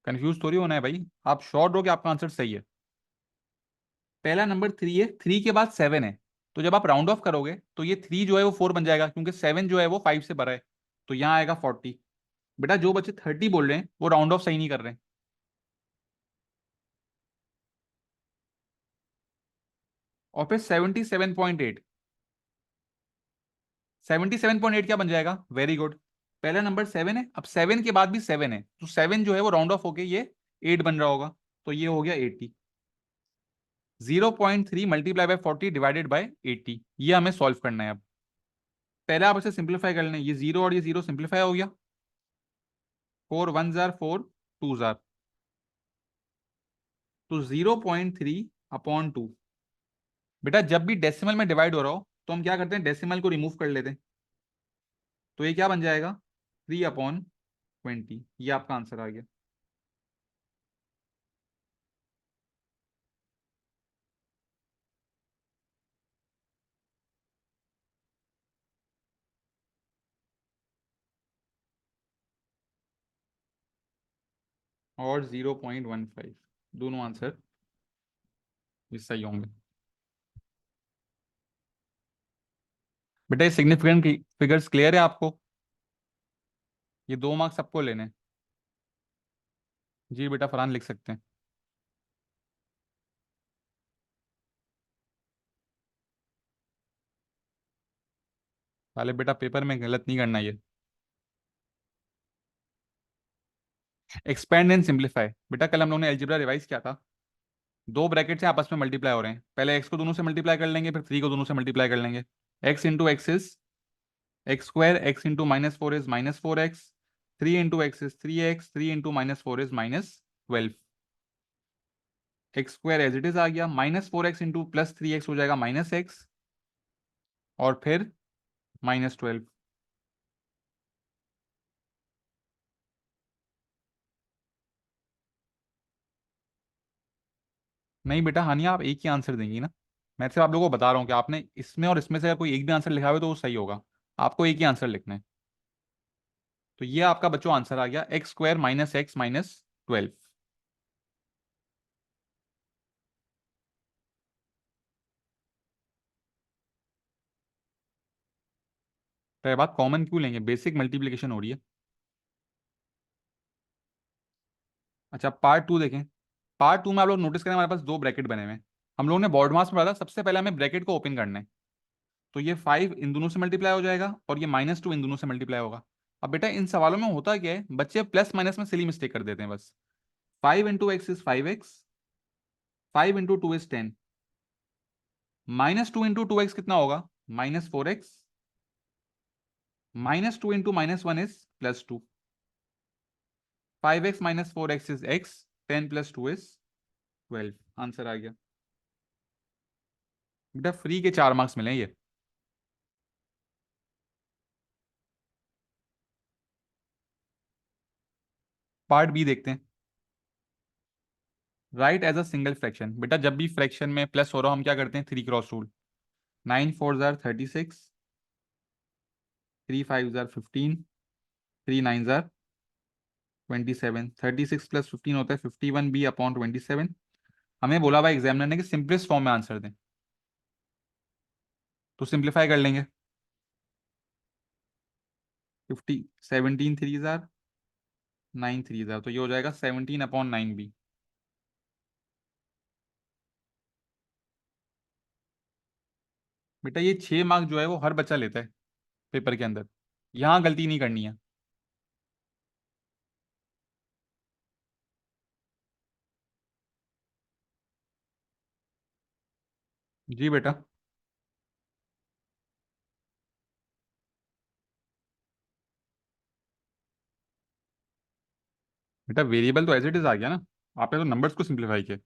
कंफ्यूज थोड़ी होना है भाई, आप श्योर हो कि आपका आंसर सही है। पहला नंबर 3 है, 3 के बाद 7 है, तो जब आप राउंड ऑफ करोगे तो ये 3 जो है वो 4 बन जाएगा, क्योंकि 7 जो है वो 5 से भरा है, तो यहाँ आएगा 40। बेटा जो बच्चे 30 बोल रहे हैं वो राउंड ऑफ सही नहीं कर रहे हैं। और फिर 77.8, 77.8 क्या बन जाएगा? वेरी गुड, पहला नंबर 7 है, अब 7 के बाद भी 7 है, तो 7 जो है वो राउंड ऑफ होके ये 8 बन रहा होगा, तो ये हो गया 80। 0.3 मल्टीप्लाई बाय 40 डिवाइडेड बाय 80, ये हमें सॉल्व करना है अब। पहले आप इसे सिंप्लीफाई कर लें, ये जीरो और ये जीरो सिंप्लीफाई हो गया, 4 1 जार 4 2 जार, तो 0.3/2। बेटा जब भी डेसिमल में डिवाइड हो रहा हो तो हम क्या करते हैं, डेसिमल को रिमूव कर लेते हैं, तो ये क्या बन जाएगा 3/20। ये आपका आंसर आ गया। और 0.15, दोनों आंसर ये सही होंगे। बेटा ये सिग्निफिकेंट फिगर्स क्लियर है आपको? ये 2 मार्क्स सबको लेने हैं। जी बेटा फरहान लिख सकते हैं। पहले बेटा पेपर में गलत नहीं करना ये। एक्सपेंड एंड सिंप्लीफाई, बेटा कल हम लोगों ने एल्जेब्रा रिवाइज किया था। दो ब्रैकेट से आपस में मल्टीप्लाई हो रहे हैं, पहले एक्स को दोनों से मल्टीप्लाई कर लेंगे, फिर 3 को दोनों से मल्टीप्लाई कर लेंगे। X into x is x square, x into -4 is -4x, 3 into x is 3x, 3 into -4 is -12। X square as it is आ गया, -4x इंटू +3x हो जाएगा -x, और फिर -12। नहीं बेटा हानिया, आप एक ही आंसर देंगी ना, मैं सिर्फ आप लोगों को बता रहा हूँ कि आपने इसमें और इसमें से अगर कोई एक भी आंसर लिखा हुआ है तो वो सही होगा, आपको एक ही आंसर लिखना है। तो ये आपका बच्चों आंसर आ गया, एक्स स्क्वायर -x -12। तो ये बात कॉमन क्यों लेंगे, बेसिक मल्टीप्लिकेशन हो रही है। अच्छा पार्ट 2 देखें। पार्ट 2 में आप लोग नोटिस करें, हमारे पास दो ब्रैकेट बने हुए हैं। हम लोगों ने बॉर्ड मास में पढ़ा था, सबसे पहले हमें ब्रैकेट को ओपन करना है, तो ये 5 इन दोनों से मल्टीप्लाई हो जाएगा और ये -2 इन दोनों से मल्टीप्लाई होगा। अब बेटा इन सवालों में होता क्या है, बच्चे प्लस माइनस में सिली मिस्टेक कर देते हैं बस। 5 into x is 5x, 5 into two is 10, -2 into 2x कितना होगा? -4x, -2 into -1 is +2, 5x - 4x is x, 10 + 2 is 12। Answer आ गया बेटा, फ्री के 4 मार्क्स मिले ये। पार्ट बी देखते हैं। Write as a single fraction. बेटा जब भी फ्रैक्शन में प्लस हो रहा हो हम क्या करते हैं, 3 cross rule. 9 4 jar 36, 3 5 jar 15, 3 9 jar 27। 36 + 15 होता है 51b/27। हमें बोला हुआ एग्जामिनर ने कि सिंपलेस्ट फॉर्म में आंसर दें, तो सिंप्लीफाई कर लेंगे। 50 17 3 जार 9 3 जार, तो ये हो जाएगा 17/9b। बेटा ये 6 मार्क्स जो है वो हर बच्चा लेता है पेपर के अंदर, यहाँ गलती नहीं करनी है। जी बेटा। बेटा वेरिएबल तो एज इट इज आ गया ना, आपने तो नंबर्स को सिंप्लीफाई किया।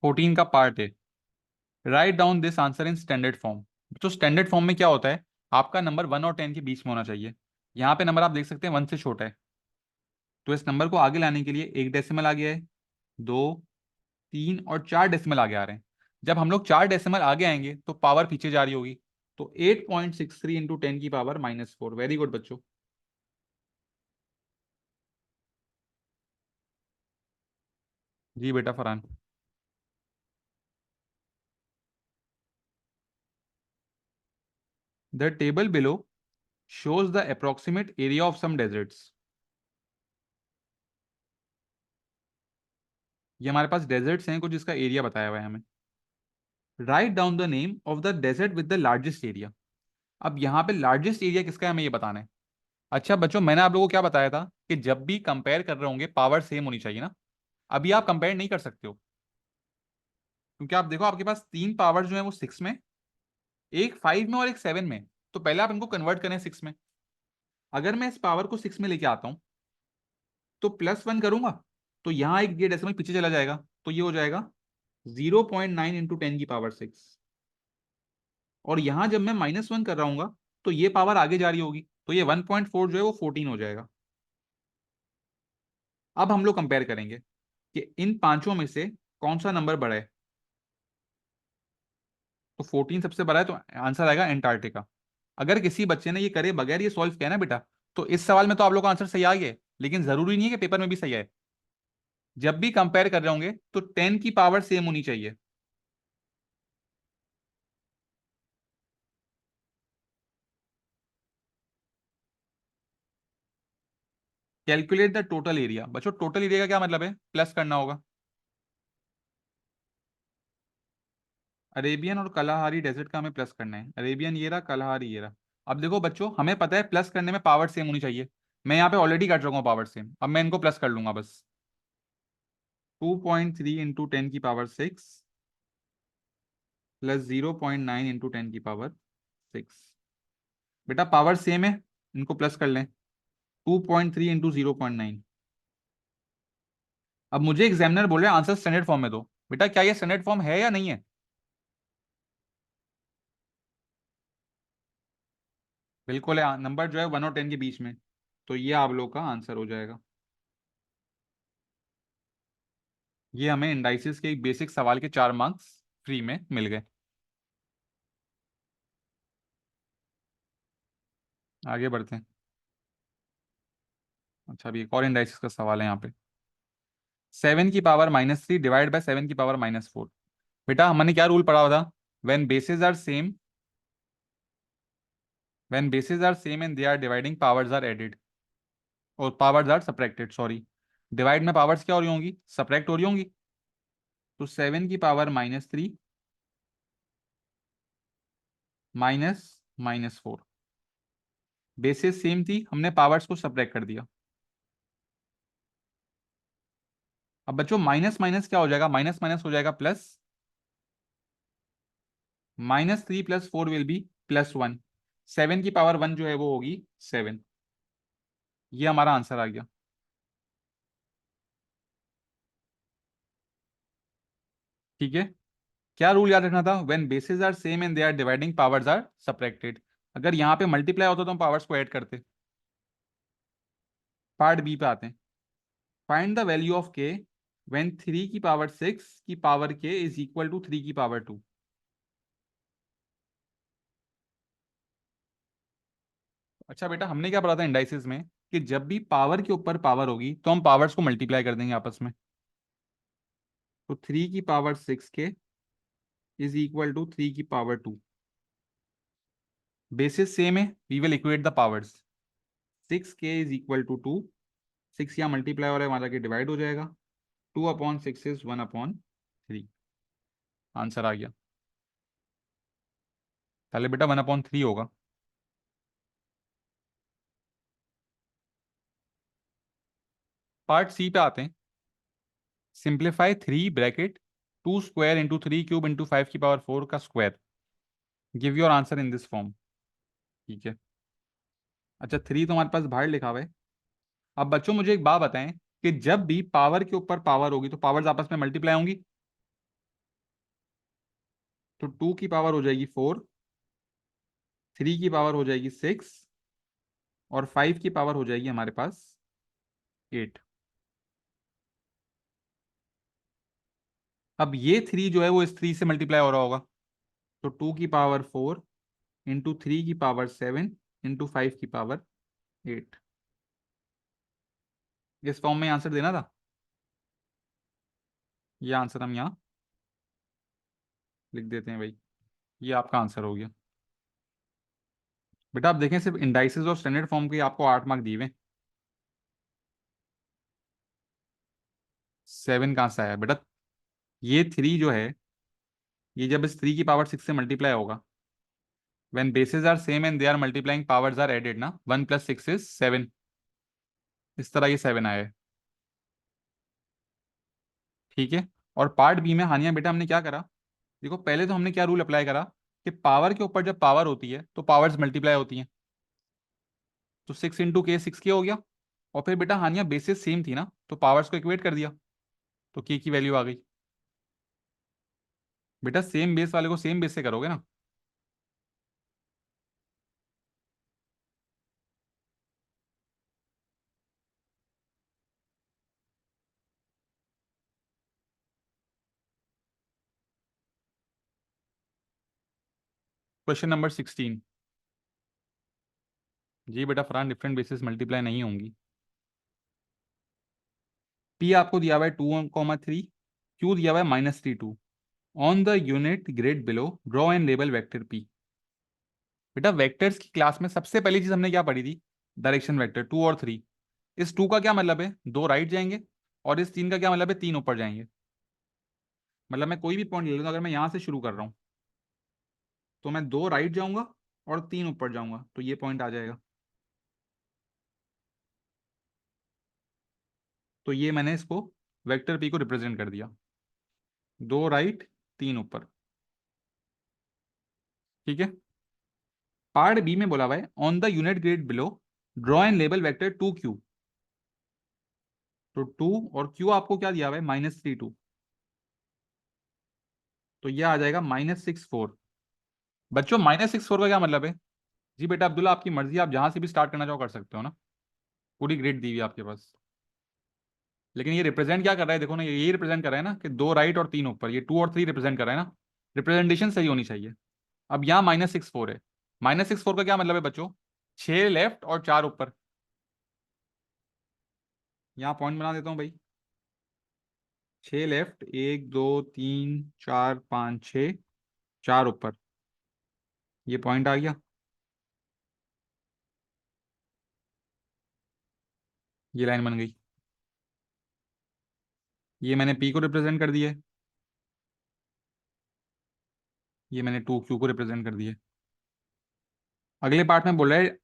14 का पार्ट है, write down this answer in standard form. तो स्टैंडर्ड फॉर्म में क्या होता है, आपका नंबर 1 और 10 के बीच में होना चाहिए। यहाँ पे नंबर आप देख सकते हैं 1 से छोटा है, तो इस नंबर को आगे लाने के लिए एक डेसिमल आ गया है, 2, 3 और 4 डेसिमल आगे आ रहे हैं। जब हम लोग 4 डेसिमल आगे आएंगे तो पावर पीछे जा रही होगी, तो 8.63 इंटू 10⁻⁻4। वेरी गुड बच्चों। जी बेटा Farhan. The table below shows the approximate area of some deserts। ये हमारे पास डेजर्ट्स हैं कुछ, जिसका एरिया बताया हुआ है हमें। Write down the name of the desert with the largest area. अब यहाँ पे लार्जेस्ट एरिया किसका है हमें ये बताना है। अच्छा बच्चों, मैंने आप लोगों को क्या बताया था कि जब भी कंपेयर कर रहे होंगे पावर सेम होनी चाहिए ना। अभी आप कंपेयर नहीं कर सकते हो, क्योंकि आप देखो आपके पास 3 पावर जो है वो 6 में, एक 5 में और एक 7 में। तो पहले आप इनको कन्वर्ट करें 6 में। अगर मैं इस पावर को 6 में लेके आता हूं तो +1 करूंगा, तो यहाँ एक ये डेसिमल पीछे चला जाएगा, तो ये हो जाएगा 0.9 इंटू 10⁻6। और यहां जब मैं -1 कर रहा हूँ तो ये पावर आगे जा रही होगी, तो ये 1.4 जो है वो 14 हो जाएगा। अब हम लोग कंपेयर करेंगे कि इन पांचों में से कौन सा नंबर बड़ा है। तो 14 सबसे बड़ा है, तो आंसर आएगा एंटार्क्टिका। अगर किसी बच्चे ने ये करे बगैर ये सॉल्व किया ना बेटा, तो इस सवाल में तो आप लोग का आंसर सही आ गया है, लेकिन जरूरी नहीं है कि पेपर में भी सही आए। जब भी कंपेयर कर रहे होंगे तो 10 की पावर सेम होनी चाहिए। Calculate the total area. बच्चों टोटल एरिया का क्या मतलब है, प्लस करना होगा। अरेबियन और कलाहारी डेजर्ट का हमें प्लस करना है। अरेबियन ये रहा, कलाहारी ये रहा। अब देखो बच्चों, हमें पता है प्लस करने में पावर सेम होनी चाहिए। मैं यहाँ पे ऑलरेडी कर चुका हूँ पावर सेम, अब मैं इनको प्लस कर लूंगा बस। 2.3 इंटू 10⁻6 प्लस 0.9 इंटू 10⁻6। बेटा पावर सेम है, इनको प्लस कर लें। 2.3 इंटू 0.9। अब मुझे एग्जामिनर बोल रहे हैं आंसर स्टैंडर्ड फॉर्म में दो। बेटा क्या ये स्टैंडर्ड फॉर्म है या नहीं है। बिल्कुल है, नंबर जो है 1 और 10 के बीच में। तो ये आप लोग का आंसर हो जाएगा। ये हमें इंडाइसिस के एक बेसिक सवाल के 4 मार्क्स फ्री में मिल गए। आगे बढ़ते हैं। अच्छा अभी एक और इंडाइसिस का सवाल है यहाँ पे। 7⁻³ डिवाइड बाय 7⁻⁴। बेटा हमने क्या रूल पढ़ा हुआ था, when bases are same, when bases are same and they are dividing powers are added, और powers are subtracted, sorry. Divide में पावर्स क्या हो रही होंगी, सब्ट्रैक्ट हो रही होंगी। तो 7⁻³ -(-4), बेसिस सेम थी, हमने पावर्स को सब्ट्रैक्ट कर दिया। अब बच्चों माइनस माइनस क्या हो जाएगा, माइनस माइनस हो जाएगा प्लस, -3 + 4 विल बी +1, 7 की पावर 1 जो है वो होगी 7। ये हमारा आंसर आ गया। ठीक है। क्या रूल याद रखना था, when bases are same and they are dividing powers are subtracted. अगर यहाँ पे मल्टीप्लाई होता तो हम पावर्स को ऐड करते। पार्ट बी पे आते हैं। फाइंड द वैल्यू ऑफ के व्हेन 3 की पावर 6 की पावर के इज इक्वल टू 3 की पावर 2। अच्छा बेटा, हमने क्या पढ़ा था इंडाइसिस में कि जब भी पावर के ऊपर पावर होगी तो हम पावर्स को मल्टीप्लाई कर देंगे आपस में। तो 3 की पावर 6 के इज इक्वल टू 3 की पावर 2। बेसिस सेम है, we will equate the powers. 6 के इज इक्वल टू 2, 6 यहाँ मल्टीप्लाई हो रहा है, वहां जाके डिवाइड हो जाएगा। 2/6 इज 1/3। आंसर आ गया। पहले बेटा 1/3 होगा। पार्ट सी पे आते हैं। Simplify 3 bracket 2 square into 3 cube into 5 की पावर 4 का square. Give your answer in this form. ठीक है। अच्छा, 3 तो हमारे पास बाहर लिखा हुआ है। अब बच्चों मुझे एक बात बताएं कि जब भी पावर के ऊपर पावर होगी तो पावर्स आपस में मल्टीप्लाई होंगी। तो 2 की पावर हो जाएगी 4, 3 की पावर हो जाएगी 6, और 5 की पावर हो जाएगी हमारे पास 8। अब ये 3 जो है वो इस 3 से मल्टीप्लाई हो रहा होगा। तो 2 की पावर 4 इंटू 3 की पावर 7 इंटू 5 की पावर 8। इस फॉर्म में आंसर देना था। ये आंसर हम यहाँ लिख देते हैं भाई। ये आपका आंसर हो गया। बेटा आप देखें, सिर्फ इंडाइसिस और स्टैंडर्ड फॉर्म के आपको 8 मार्क दिए हुए। 7 कहाँ से आया बेटा। ये 3 जो है, ये जब इस 3 की पावर 6 से मल्टीप्लाई होगा, when bases are same and they are multiplying powers are added ना, 1 + 6 इज 7। इस तरह ये 7 आया है। ठीक है। और पार्ट बी में हानिया बेटा हमने क्या करा, देखो पहले तो हमने क्या रूल अप्लाई करा कि पावर के ऊपर जब पावर होती है तो पावर्स मल्टीप्लाई होती हैं। तो 6 × K 6 K हो गया। और फिर बेटा हानिया बेसिस सेम थी ना, तो पावर्स को इक्वेट कर दिया, तो के की वैल्यू आ गई। बेटा सेम बेस वाले को सेम बेस से करोगे ना। Question number 16। जी बेटा फरहान, डिफरेंट बेसिस मल्टीप्लाई नहीं होंगी। पी आपको दिया हुआ है 2,3, क्यू दिया हुआ है -3 2। On the unit grid below draw and label vector P. बेटा वेक्टर्स की क्लास में सबसे पहली चीज हमने क्या पढ़ी थी, डायरेक्शन वेक्टर 2 और 3। इस 2 का क्या मतलब है, 2 राइट जाएंगे, और इस 3 का क्या मतलब है, 3 ऊपर जाएंगे। मतलब मैं कोई भी पॉइंट ले लूँ, अगर मैं यहाँ से शुरू कर रहा हूँ तो मैं 2 राइट जाऊंगा और 3 ऊपर जाऊंगा, तो ये पॉइंट आ जाएगा। तो ये मैंने इसको वेक्टर पी को रिप्रेजेंट कर दिया, 2 राइट 3 ऊपर। ठीक है। पार्ट बी में बोला हुआ है on the unit grid below draw and label vector 2 Q. तो 2 और क्यू आपको क्या दिया हुआ है, -3 2। तो ये आ जाएगा -6 4। बच्चों -6 4 का क्या मतलब है। जी बेटा अब्दुल्ला, आपकी मर्जी, आप जहां से भी स्टार्ट करना चाहो कर सकते हो ना। पूरी ग्रिड दी हुई है आपके पास। लेकिन ये रिप्रेजेंट क्या कर रहा है, देखो ना, ये रिप्रेजेंट कर रहा है ना कि 2 राइट और 3 ऊपर, ये 2 और 3 रिप्रेजेंट कर रहा है ना। रिप्रेजेंटेशन सही होनी चाहिए। अब यहाँ -6 4 है। -6 4 का क्या मतलब है बच्चों, 6 लेफ्ट और 4 ऊपर। यहाँ पॉइंट बना देता हूँ भाई। 6 लेफ्ट, 1 2 3 4 5 6, 4 ऊपर। ये पॉइंट आ गया। ये लाइन बन गई। ये मैंने पी को रिप्रेजेंट कर दिया है। ये मैंने 2 क्यू को रिप्रेजेंट कर दिया है। अगले पार्ट में बोल रहा है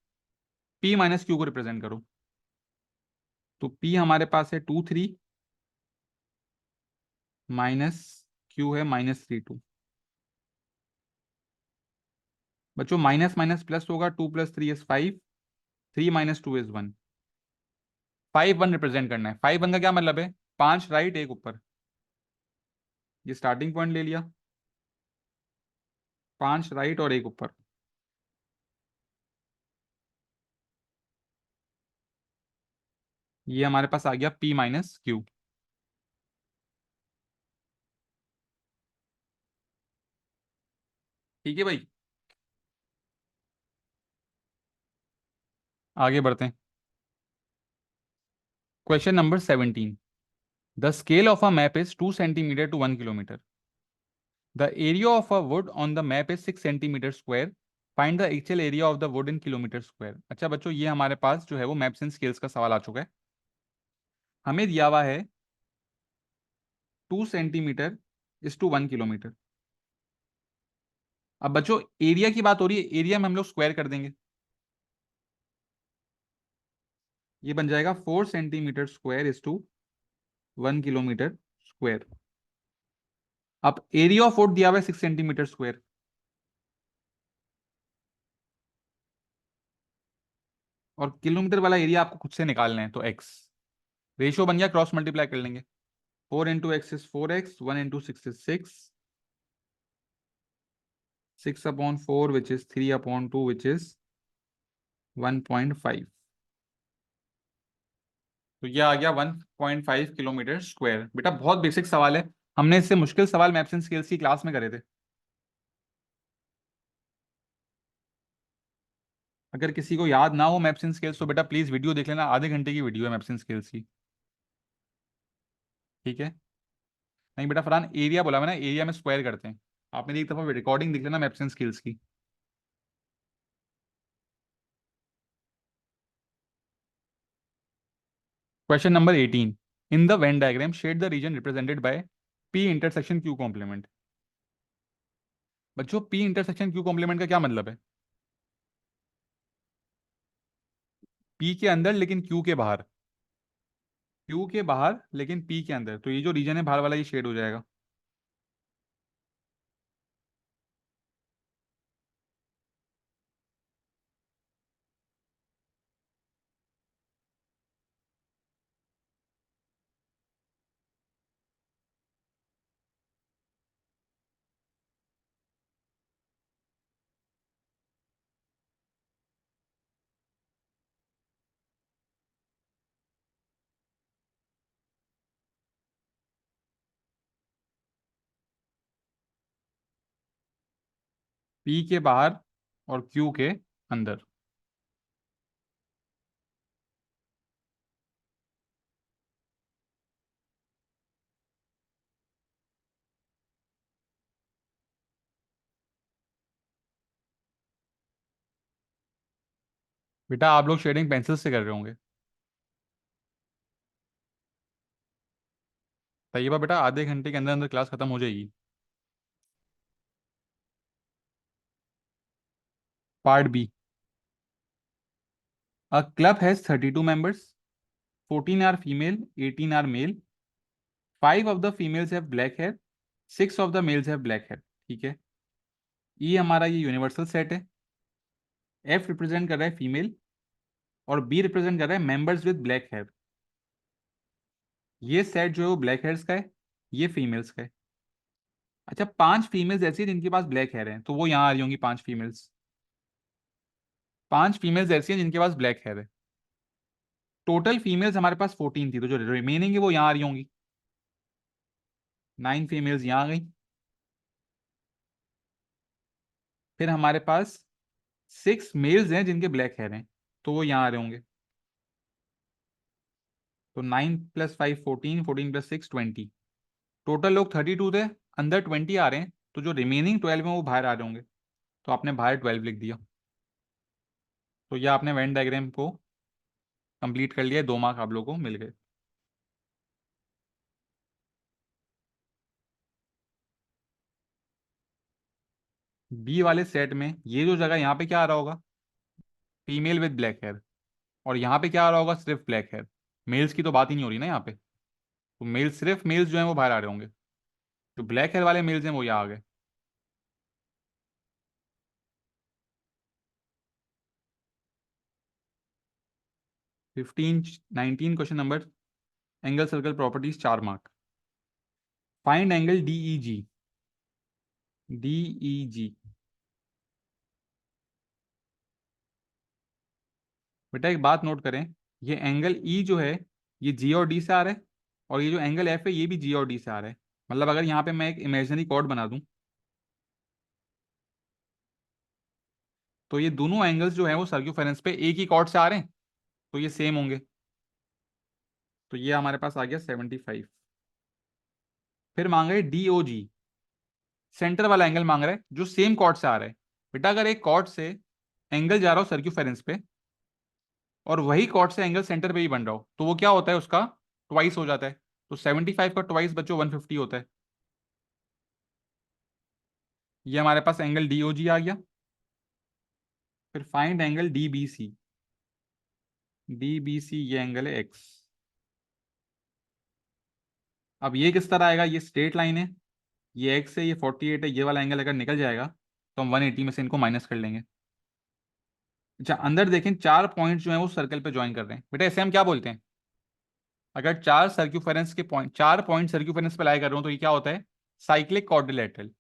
P - Q को रिप्रेजेंट करो। तो P हमारे पास है 2 3, माइनस क्यू है -32। बच्चों माइनस माइनस प्लस होगा, 2 + 3 इज 5, 3 - 2 इज 1। 5 1 रिप्रेजेंट करना है। 5 1 का क्या मतलब है? 5 राइट, एक ऊपर। ये स्टार्टिंग पॉइंट ले लिया, 5 राइट और एक ऊपर। ये हमारे पास आ गया P - Q। ठीक है भाई, आगे बढ़ते हैं। Question number 17। The scale of a map is 2 cm to 1 km। The area of a would on the map is 6 cm²। Find the actual area of the would in km²। अच्छा बच्चों, ये हमारे पास जो है वो मैप्स एंड स्केल्स का सवाल आ चुका है। हमें दिया हुआ है 2 cm = 1 km। अब बच्चों एरिया की बात हो रही है, एरिया में हम लोग स्क्वायर कर देंगे। ये बन जाएगा 4 cm² = 1 km²। अब एरिया ऑफ वुड दिया हुआ है 6 cm²। और किलोमीटर वाला एरिया आपको खुद से निकालना है, तो एक्स। रेशियो बन गया, क्रॉस मल्टीप्लाई कर लेंगे। 4 × x is 4x, 1 × 6 is 6, 6/4 which is 3/2 which is 1.5। तो ये आ गया 1.5 km²। बेटा बहुत बेसिक सवाल है, हमने इससे मुश्किल सवाल मैप्स एंड स्केल्स की क्लास में करे थे। अगर किसी को याद ना हो मैप्स एंड स्केल्स तो बेटा प्लीज वीडियो देख लेना, आधे घंटे की वीडियो है मैप्स एंड स्केल्स की। ठीक है। नहीं बेटा फरहान, एरिया बोला मैंने, एरिया में स्क्वायर करते हैं। आप मेरी एक दफा रिकॉर्डिंग देख लेना मैप्स एंड स्केल्स की। Question number 18। In the Venn diagram shade the region represented by P × Q complement. बच्चों P × Q कॉम्प्लीमेंट का क्या मतलब है? P के अंदर लेकिन Q के बाहर, Q के बाहर लेकिन P के अंदर, तो ये जो रीजन है बाहर वाला, ये शेड हो जाएगा। P के बाहर और Q के अंदर। बेटा आप लोग शेडिंग पेंसिल से कर रहे होंगे। तैयबा बेटा आधे घंटे के अंदर अंदर क्लास खत्म हो जाएगी। Part B. A club has 32 members, 14 are female, 18 are male, 5 of the females have black hair, 6 of the males have black hair। ठीक है, ये हमारा ये यूनिवर्सल सेट है। एफ रिप्रेजेंट कर रहा है फीमेल और बी रिप्रेजेंट कर रहा है मेंबर्स विद ब्लैक हेयर। ये सेट जो है वो ब्लैक हेयर्स का है, ये फीमेल्स का है। अच्छा 5 फीमेल्स ऐसी हैं जिनके पास ब्लैक हेयर है, तो वो यहाँ आ रही होंगी 5 फीमेल्स। 5 फीमेल्स ऐसी हैं जिनके पास ब्लैक हेयर है। टोटल फीमेल्स हमारे पास 14 थी, तो जो रिमेनिंग है वो यहाँ आ रही होंगी। 9 फीमेल्स यहाँ आ गई। फिर हमारे पास 6 मेल्स हैं जिनके ब्लैक हेयर हैं, तो वो यहाँ आ रहे होंगे। तो 9 + 5 14, 14 + 6 20। टोटल लोग 32 थे, अंदर 20 आ रहे हैं, तो जो रिमेनिंग 12 हैं वो बाहर आ रहे होंगे। तो आपने बाहर 12 लिख दिया। तो यह आपने वेन डायग्राम को कंप्लीट कर लिया, 2 मार्क आप लोगों को मिल गए। बी वाले सेट में ये जो जगह यहाँ पे क्या आ रहा होगा? Female with black hair. और यहाँ पे क्या आ रहा होगा? सिर्फ ब्लैक हेयर। मेल्स की तो बात ही नहीं हो रही ना यहाँ पे, तो मेल सिर्फ मेल्स जो है वो बाहर आ रहे होंगे। जो ब्लैक हेयर वाले मेल्स हैं वो यहाँ आ गए। 15 19 question number, angle circle properties 4 mark. Find angle DEG. DEG बेटा एक बात नोट करें, ये एंगल ई जो है ये जी और डी से आ रहा है, और ये जो एंगल एफ है ये भी जी और डी से आ रहा है। मतलब अगर यहाँ पे मैं एक इमेजिनरी कॉर्ड बना दूं, तो ये दोनों एंगल्स जो है वो सर्क्यूफेरेंस पे एक ही कॉर्ड से आ रहे हैं, तो ये सेम होंगे। तो ये हमारे पास आ गया 75। फिर मांग रहे डी ओ जी, सेंटर वाला एंगल मांग रहा है जो सेम कॉर्ड से आ रहा है। बेटा अगर एक कॉर्ड से एंगल जा रहा हो सर्क्यूफेरेंस पे, और वही कॉर्ड से एंगल सेंटर पे ही बन रहा हो, तो वो क्या होता है, उसका ट्वाइस हो जाता है। तो 75 का ट्वाइस बच्चों 150 होता है। ये हमारे पास एंगल डी ओ जी आ गया। फिर find angle D B C. D B C ये एंगल है एक्स। अब ये किस तरह आएगा, ये स्ट्रेट लाइन है, ये एक्स है, ये 48 है, ये वाला एंगल अगर निकल जाएगा तो हम 180 में से इनको माइनस कर लेंगे। अच्छा अंदर देखें, 4 पॉइंट जो है वो सर्कल पे ज्वाइन कर रहे हैं। बेटा ऐसे हम क्या बोलते हैं, अगर 4 पॉइंट सर्क्यूफेरेंस पे लाई कर रहे हो तो ये क्या होता है, साइक्लिक क्वाड्रिलेटरल।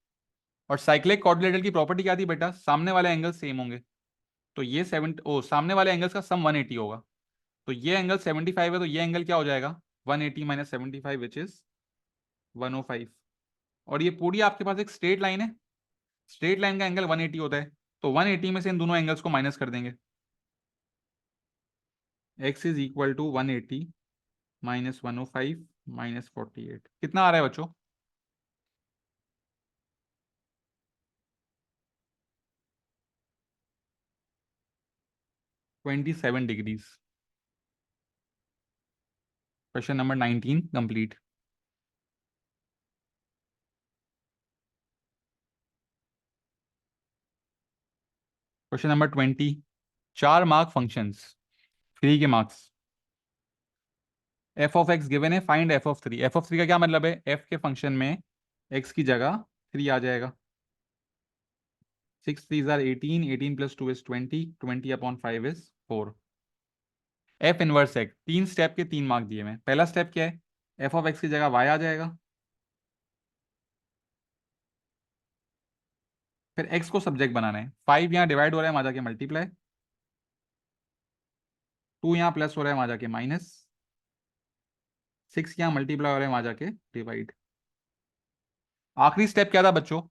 और साइक्लिक क्वाड्रिलेटरल की प्रॉपर्टी क्या थी बेटा, सामने वाले एंगल सेम होंगे। तो ये 7 सामने वाले एंगल्स का सम 180 होगा। तो ये एंगल 75 है, तो ये एंगल क्या हो जाएगा, 180 माइनस 75 विच इज 105। और ये पूरी आपके पास एक स्ट्रेट लाइन है, स्ट्रेट लाइन का एंगल 180 होता है, तो 180 में से इन दोनों एंगल्स को माइनस कर देंगे। x is equal to 180 minus 105 minus 48, कितना आ रहा है बच्चों, 27 degrees. Question number 19 complete. Question number 20, 4 mark functions, three के marks. F of x given है, find f of three. F of three का क्या मतलब है, एफ के फंक्शन में एक्स की जगह 3 आ जाएगा। 6 3 18, 18 plus 2 is 20, 20 upon 5 is 4। F inverse x, 3 step के 3 मार्क दिए मैं। पहला स्टेप क्या है, एफ ऑफ एक्स की जगह वाई आ जाएगा। फिर एक्स को सब्जेक्ट बनाना है, 5 यहाँ डिवाइड हो रहा है, वहां जाके मल्टीप्लाई, 2 यहाँ प्लस हो रहा है, वहां जाके माइनस, 6 यहाँ मल्टीप्लाई हो रहा है, वहां जाके डिवाइड। आखिरी स्टेप क्या था बच्चों,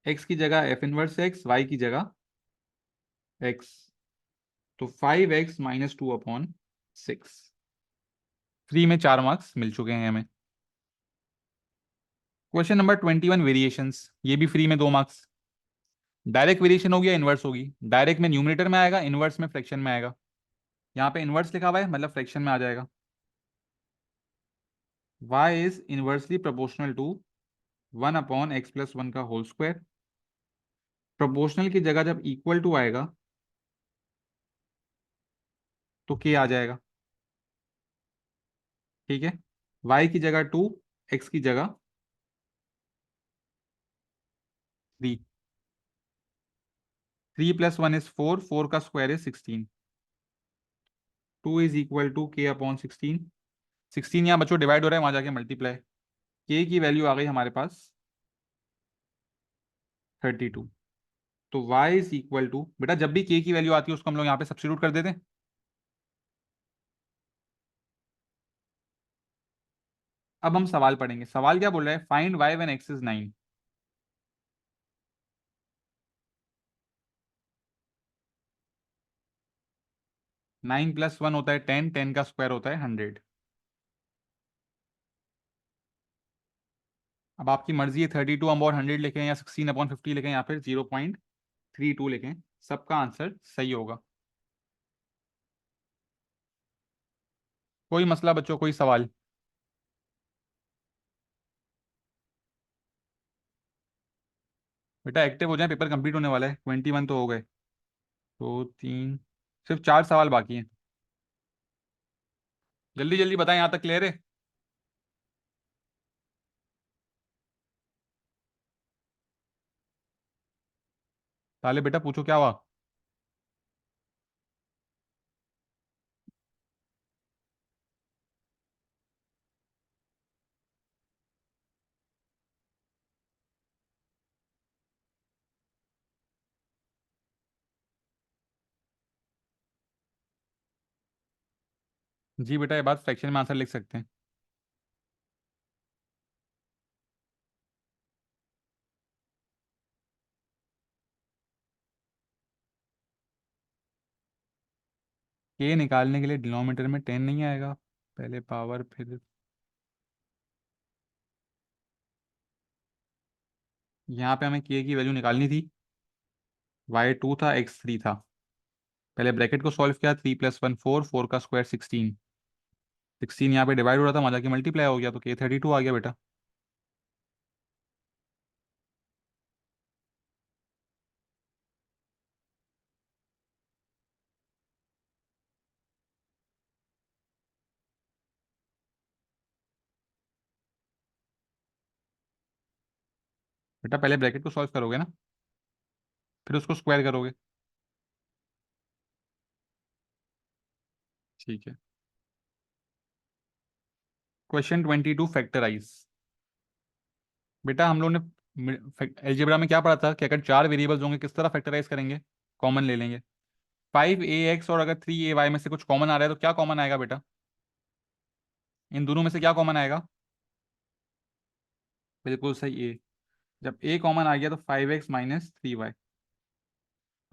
एक्स की जगह एफ इनवर्स एक्स, वाई की जगह एक्स। तो 5x माइनस 2/6। फ्री में 4 मार्क्स मिल चुके हैं हमें। क्वेश्चन नंबर 21, वेरिएशंस, ये भी फ्री में 2 मार्क्स। डायरेक्ट वेरिएशन हो गया, इनवर्स होगी। डायरेक्ट में न्यूमरेटर में आएगा, इनवर्स में फ्रैक्शन में आएगा। यहाँ पे इनवर्स लिखा हुआ है मतलब फ्रैक्शन में आ जाएगा। y is inversely proportional to 1/x+1 का होल स्क्वायर। प्रोपोर्शनल की जगह जब इक्वल टू आएगा तो k आ जाएगा। ठीक है, y की जगह 2, x की जगह 3। 3 + 1 इज 4, 4 का square is 16। 2 is equal to k/16। 16 यहाँ बच्चों डिवाइड हो रहा है, वहां जाके मल्टीप्लाई, k की वैल्यू आ गई हमारे पास 32। तो y इज इक्वल टू, बेटा जब भी k की वैल्यू आती है उसको हम लोग यहाँ पे सब्स्टिट्यूट कर देते हैं। अब हम सवाल पढ़ेंगे। सवाल क्या बोल रहा है, find y when x is 9। 9 + 1 होता है 10, 10 का स्क्वायर होता है 100। अब आपकी मर्जी है 32/100 लिखें, या 16/50 लिखें, या फिर 0.32 लिखें, सबका आंसर सही होगा। कोई मसला बच्चों, कोई सवाल। बेटा एक्टिव हो जाए, पेपर कंप्लीट होने वाला है, 21 तो हो गए। 2 3, सिर्फ 4 सवाल बाकी हैं। जल्दी जल्दी बताएं, यहाँ तक क्लियर है। ताले बेटा पूछो क्या हुआ। जी बेटा, ये बात फ्रैक्शन में आंसर लिख सकते हैं। के निकालने के लिए डिनोमिनेटर में 10 नहीं आएगा, पहले पावर फिर। यहाँ पे हमें के की वैल्यू निकालनी थी। y2 था, x3 था। पहले ब्रैकेट को सॉल्व किया, 3 + 1 4, 4 का स्क्वायर 16। 16 यहाँ पे डिवाइड हो रहा था, वहाँ जाके मल्टीप्लाई हो गया, तो के 32 आ गया बेटा। बेटा पहले ब्रैकेट को सॉल्व करोगे ना, फिर उसको स्क्वायर करोगे। ठीक है। Question 22, factorise. बेटा हम लोग ने एलजेब्रा में क्या पढ़ा था कि अगर चार वेरिएबल्स होंगे किस तरह फैक्टराइज करेंगे, कॉमन ले लेंगे। 5ax और अगर 3ay में से कुछ कॉमन आ रहा है तो क्या कॉमन आएगा बेटा, इन दोनों में से क्या कॉमन आएगा। बिल्कुल सही, ए। जब ए कॉमन आ गया तो 5x - 3y।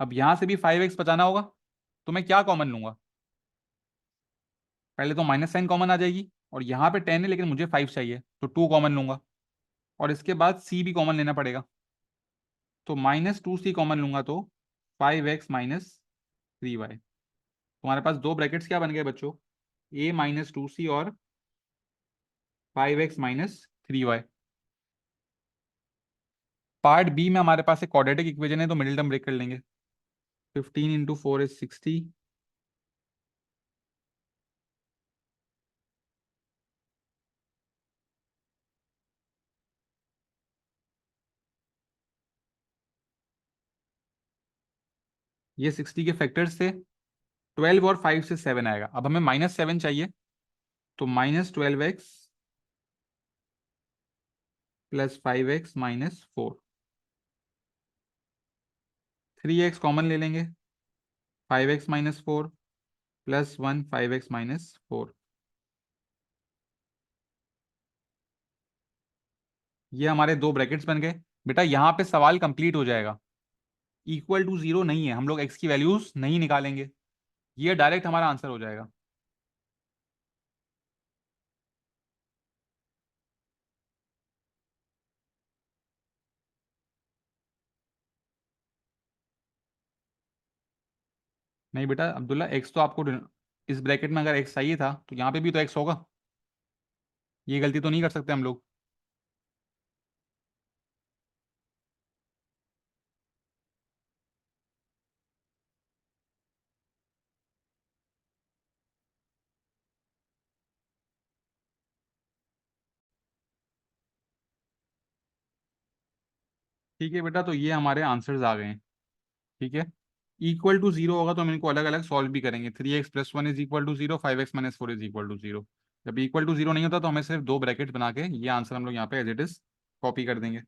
अब यहां से भी 5x बचाना होगा, तो मैं क्या कॉमन लूंगा। पहले तो माइनस साइन कॉमन आ जाएगी, और यहाँ पे 10 है लेकिन मुझे 5 चाहिए, तो 2 कॉमन लूंगा। और इसके बाद सी भी कॉमन लेना पड़ेगा, तो -2c कॉमन लूंगा, तो 5x - 3y। तुम्हारे पास दो ब्रैकेट्स क्या बन गए बच्चों, a - 2c और 5x - 3y। पार्ट बी में हमारे पास एक क्वाड्रेटिक इक्वेशन है, तो मिडिल टर्म ब्रेक कर लेंगे। 15 × 4 = 60। ये 60 के फैक्टर्स थे। 12 और 5 से 7 आएगा, अब हमें -7 चाहिए, तो -12x + 5x - 4। 3x कॉमन ले लेंगे, 5x - 4 + 1 5x - 4। ये हमारे दो ब्रैकेट्स बन गए। बेटा यहाँ पे सवाल कंप्लीट हो जाएगा। इक्वल टू जीरो नहीं है, हम लोग x की वैल्यूज नहीं निकालेंगे, ये डायरेक्ट हमारा आंसर हो जाएगा। नहीं बेटा अब्दुल्ला, x तो आपको इस ब्रैकेट में अगर x चाहिए था तो यहाँ पे भी तो x होगा, ये गलती तो नहीं कर सकते हम लोग। ठीक है बेटा, तो ये हमारे आंसर्स आ गए हैं। ठीक है। इक्वल टू जीरो होगा तो हम इनको अलग अलग सॉल्व भी करेंगे। 3x + 1 = 0, 5x - 4 = 0। जब इक्वल टू जीरो नहीं होता तो हमें सिर्फ दो ब्रैकेट बना के ये आंसर हम लोग यहाँ पे एज इट इज कॉपी कर देंगे।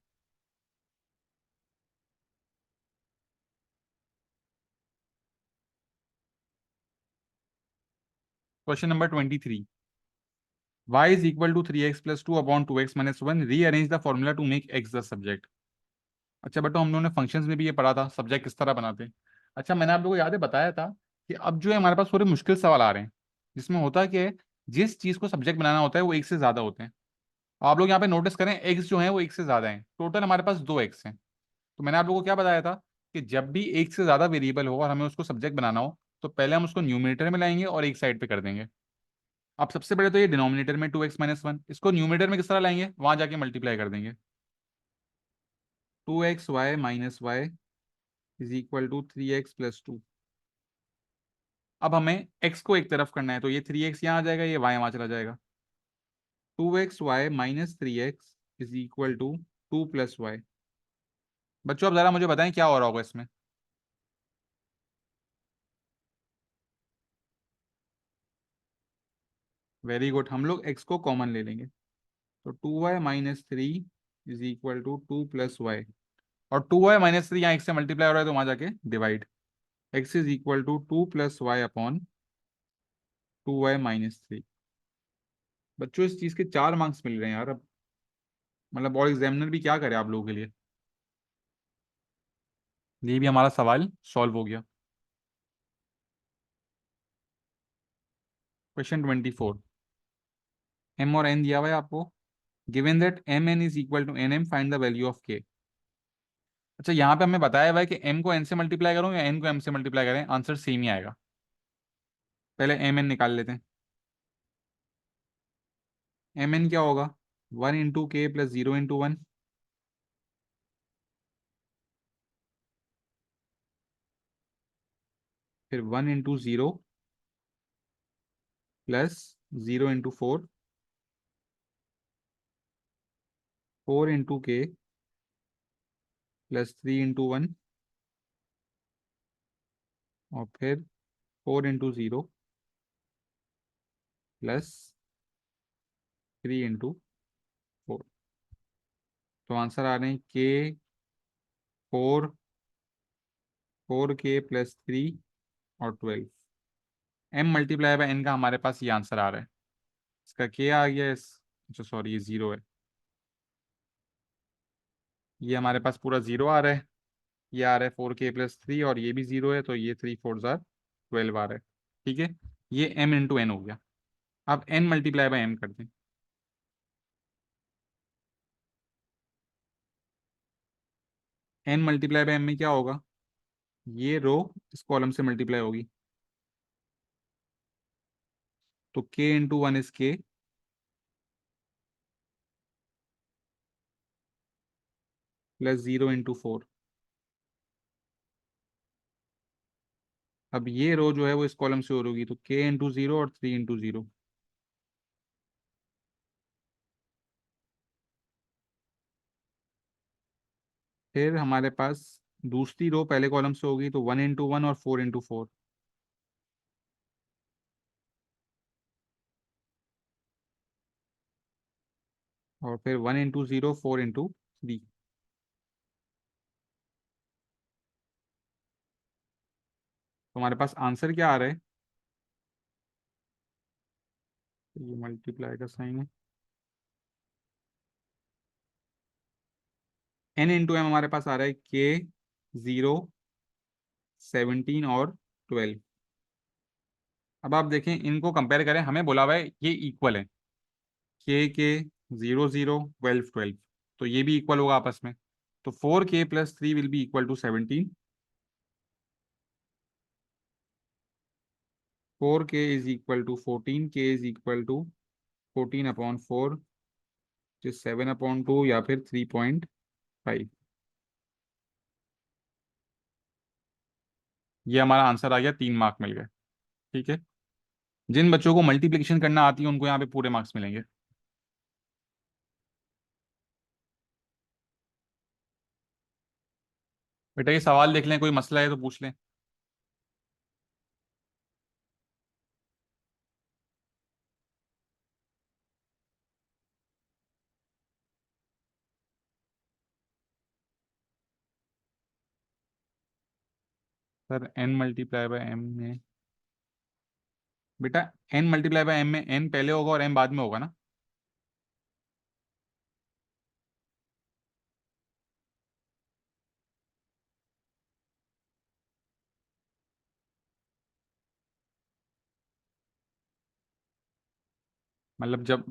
Question number 23। y = 3x + 2/2x - 1, rearrange the formula to make x the subject. अच्छा बेटा, हम लोगों ने फंक्शंस में भी ये पढ़ा था सब्जेक्ट किस तरह बनाते हैं। अच्छा, मैंने आप लोगों को याद है बताया था कि अब जो है हमारे पास थोड़े मुश्किल सवाल आ रहे हैं, जिसमें होता है कि जिस चीज़ को सब्जेक्ट बनाना होता है वो एक से ज़्यादा होते हैं। आप लोग यहाँ पे नोटिस करें, एक्स जो है वो एक से ज़्यादा है, टोटल हमारे पास दो एक्स हैं। तो मैंने आप लोगों को क्या बताया था कि जब भी एक से ज़्यादा वेरिएबल हो और हमें उसको सब्जेक्ट बनाना हो, तो पहले हम उसको न्यूमिनेटर में लाएंगे और एक साइड पे कर देंगे। अब सबसे पहले तो ये डिनोमिनेटर में 2x - 1, इसको न्यूमिनेटर में किस तरह लाएंगे, वहां जाके मल्टीप्लाई कर देंगे। 2xy - y = 3x + 2। अब हमें x को एक तरफ करना है, तो ये 3x यहाँ आ जाएगा, ये y वहाँ चला जाएगा। 2xy - 3x = 2 + y। बच्चों अब जरा मुझे बताएं क्या हो रहा होगा इसमें। वेरी गुड, हम लोग x को कॉमन ले लेंगे, तो 2y-3 is equal to 2 + y। और 2y-3 यहाँ x से मल्टीप्लाई हो रहा है तो वहां जाके divide. x is equal to 2 + y/2y-3। बच्चों इस चीज के 4 मार्क्स मिल रहे हैं यार अब, मतलब और एग्जामिनर भी क्या करे आप लोगों के लिए। ये भी हमारा सवाल सॉल्व हो गया। क्वेश्चन 24, m और n दिया हुआ है आपको। Given that mn is equal to nm, find the value of k। अच्छा, यहाँ पे हमें बताया हुआ है कि m को n से मल्टीप्लाई करूँ या n को m से मल्टीप्लाई करें, आंसर सेम ही आएगा। पहले mn निकाल लेते हैं। mn क्या होगा, 1 × k + 0 × 1, फिर 1 × 0 + 0 × 4, 4 × k + 3 × 1, और फिर 4 × 0 + 3 × 4। तो आंसर आ रहे हैं k, 4, 4k + 3 और 12। m मल्टीप्लाई बाय n का हमारे पास ये आंसर आ रहा है। इसका k आ गया, इस अच्छा सॉरी ये 0 है, ये हमारे पास पूरा 0 आ रहा है। ये आ रहा है 4k + 3, और ये भी 0 है, तो ये 3 4 12 आ रहा है। ठीक है, ये m × n हो गया। अब n मल्टीप्लाई बाय m कर दें। n मल्टीप्लाई बाय m में क्या होगा, ये रो इस कॉलम से मल्टीप्लाई होगी, तो k × 1 इज k, + 0 × 4। अब ये रो जो है वो इस कॉलम से और होगी, तो k × 0 और 3 × 0। फिर हमारे पास दूसरी रो पहले कॉलम से होगी, तो 1 × 1 और 4 × 4, और फिर 1 × 0 4 × 3। तो हमारे पास आंसर क्या आ रहा है, ये मल्टीप्लाई का साइन है, n × m हमारे पास आ रहा है k, 0, 17 और 12। अब आप देखें, इनको कंपेयर करें, हमें बोला हुआ है ये इक्वल है, के 0 0 12 12, तो ये भी इक्वल होगा आपस में। तो 4k + 3 will be equal to 17। 4k is equal to 14, k is equal to 14/4, 7/2 या फिर 3.5। ये हमारा आंसर आ गया, 3 मार्क मिल गए। ठीक है, जिन बच्चों को मल्टीप्लिकेशन करना आती है उनको यहाँ पे पूरे मार्क्स मिलेंगे। बेटा ये सवाल देख लें, कोई मसला है तो पूछ लें। सर n × m में, बेटा n × m में n पहले होगा और m बाद में होगा ना। मतलब जब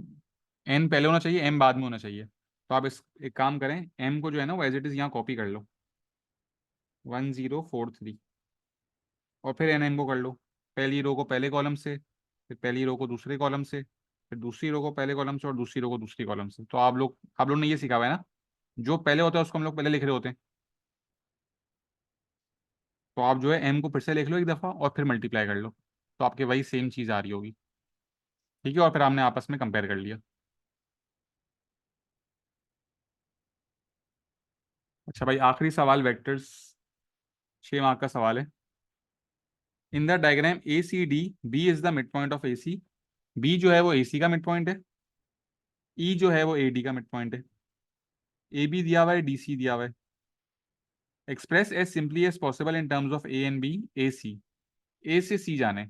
n पहले होना चाहिए m बाद में होना चाहिए। तो आप इस एक काम करें, m को जो है ना वो एज इट इज यहाँ कॉपी कर लो, 1043, और फिर n m को कर लो, पहली रो को पहले कॉलम से, फिर पहली रो को दूसरे कॉलम से, फिर दूसरी रो को पहले कॉलम से, और दूसरी रो को दूसरी कॉलम से। तो आप लोग ने ये सीखा हुआ है ना, जो पहले होता है उसको हम लोग पहले लिख रहे होते हैं। तो आप जो है m को फिर से लिख लो एक दफ़ा, और फिर मल्टीप्लाई कर लो, तो आपके वही सेम चीज़ आ रही होगी। ठीक है, और फिर हमने आपस में कंपेयर कर लिया। अच्छा भाई, आखिरी सवाल वेक्टर्स, 6 मार्क का सवाल है। In the diagram A C D, B is the mid point of A C, B जो है वो ए सी का मिड पॉइंट है, ई जो है वो ए डी का मिड पॉइंट है, ए बी दिया हुआ है, डी सी दिया हुआ है। Express as simply as possible in terms of A and B, A C, A से सी जाने।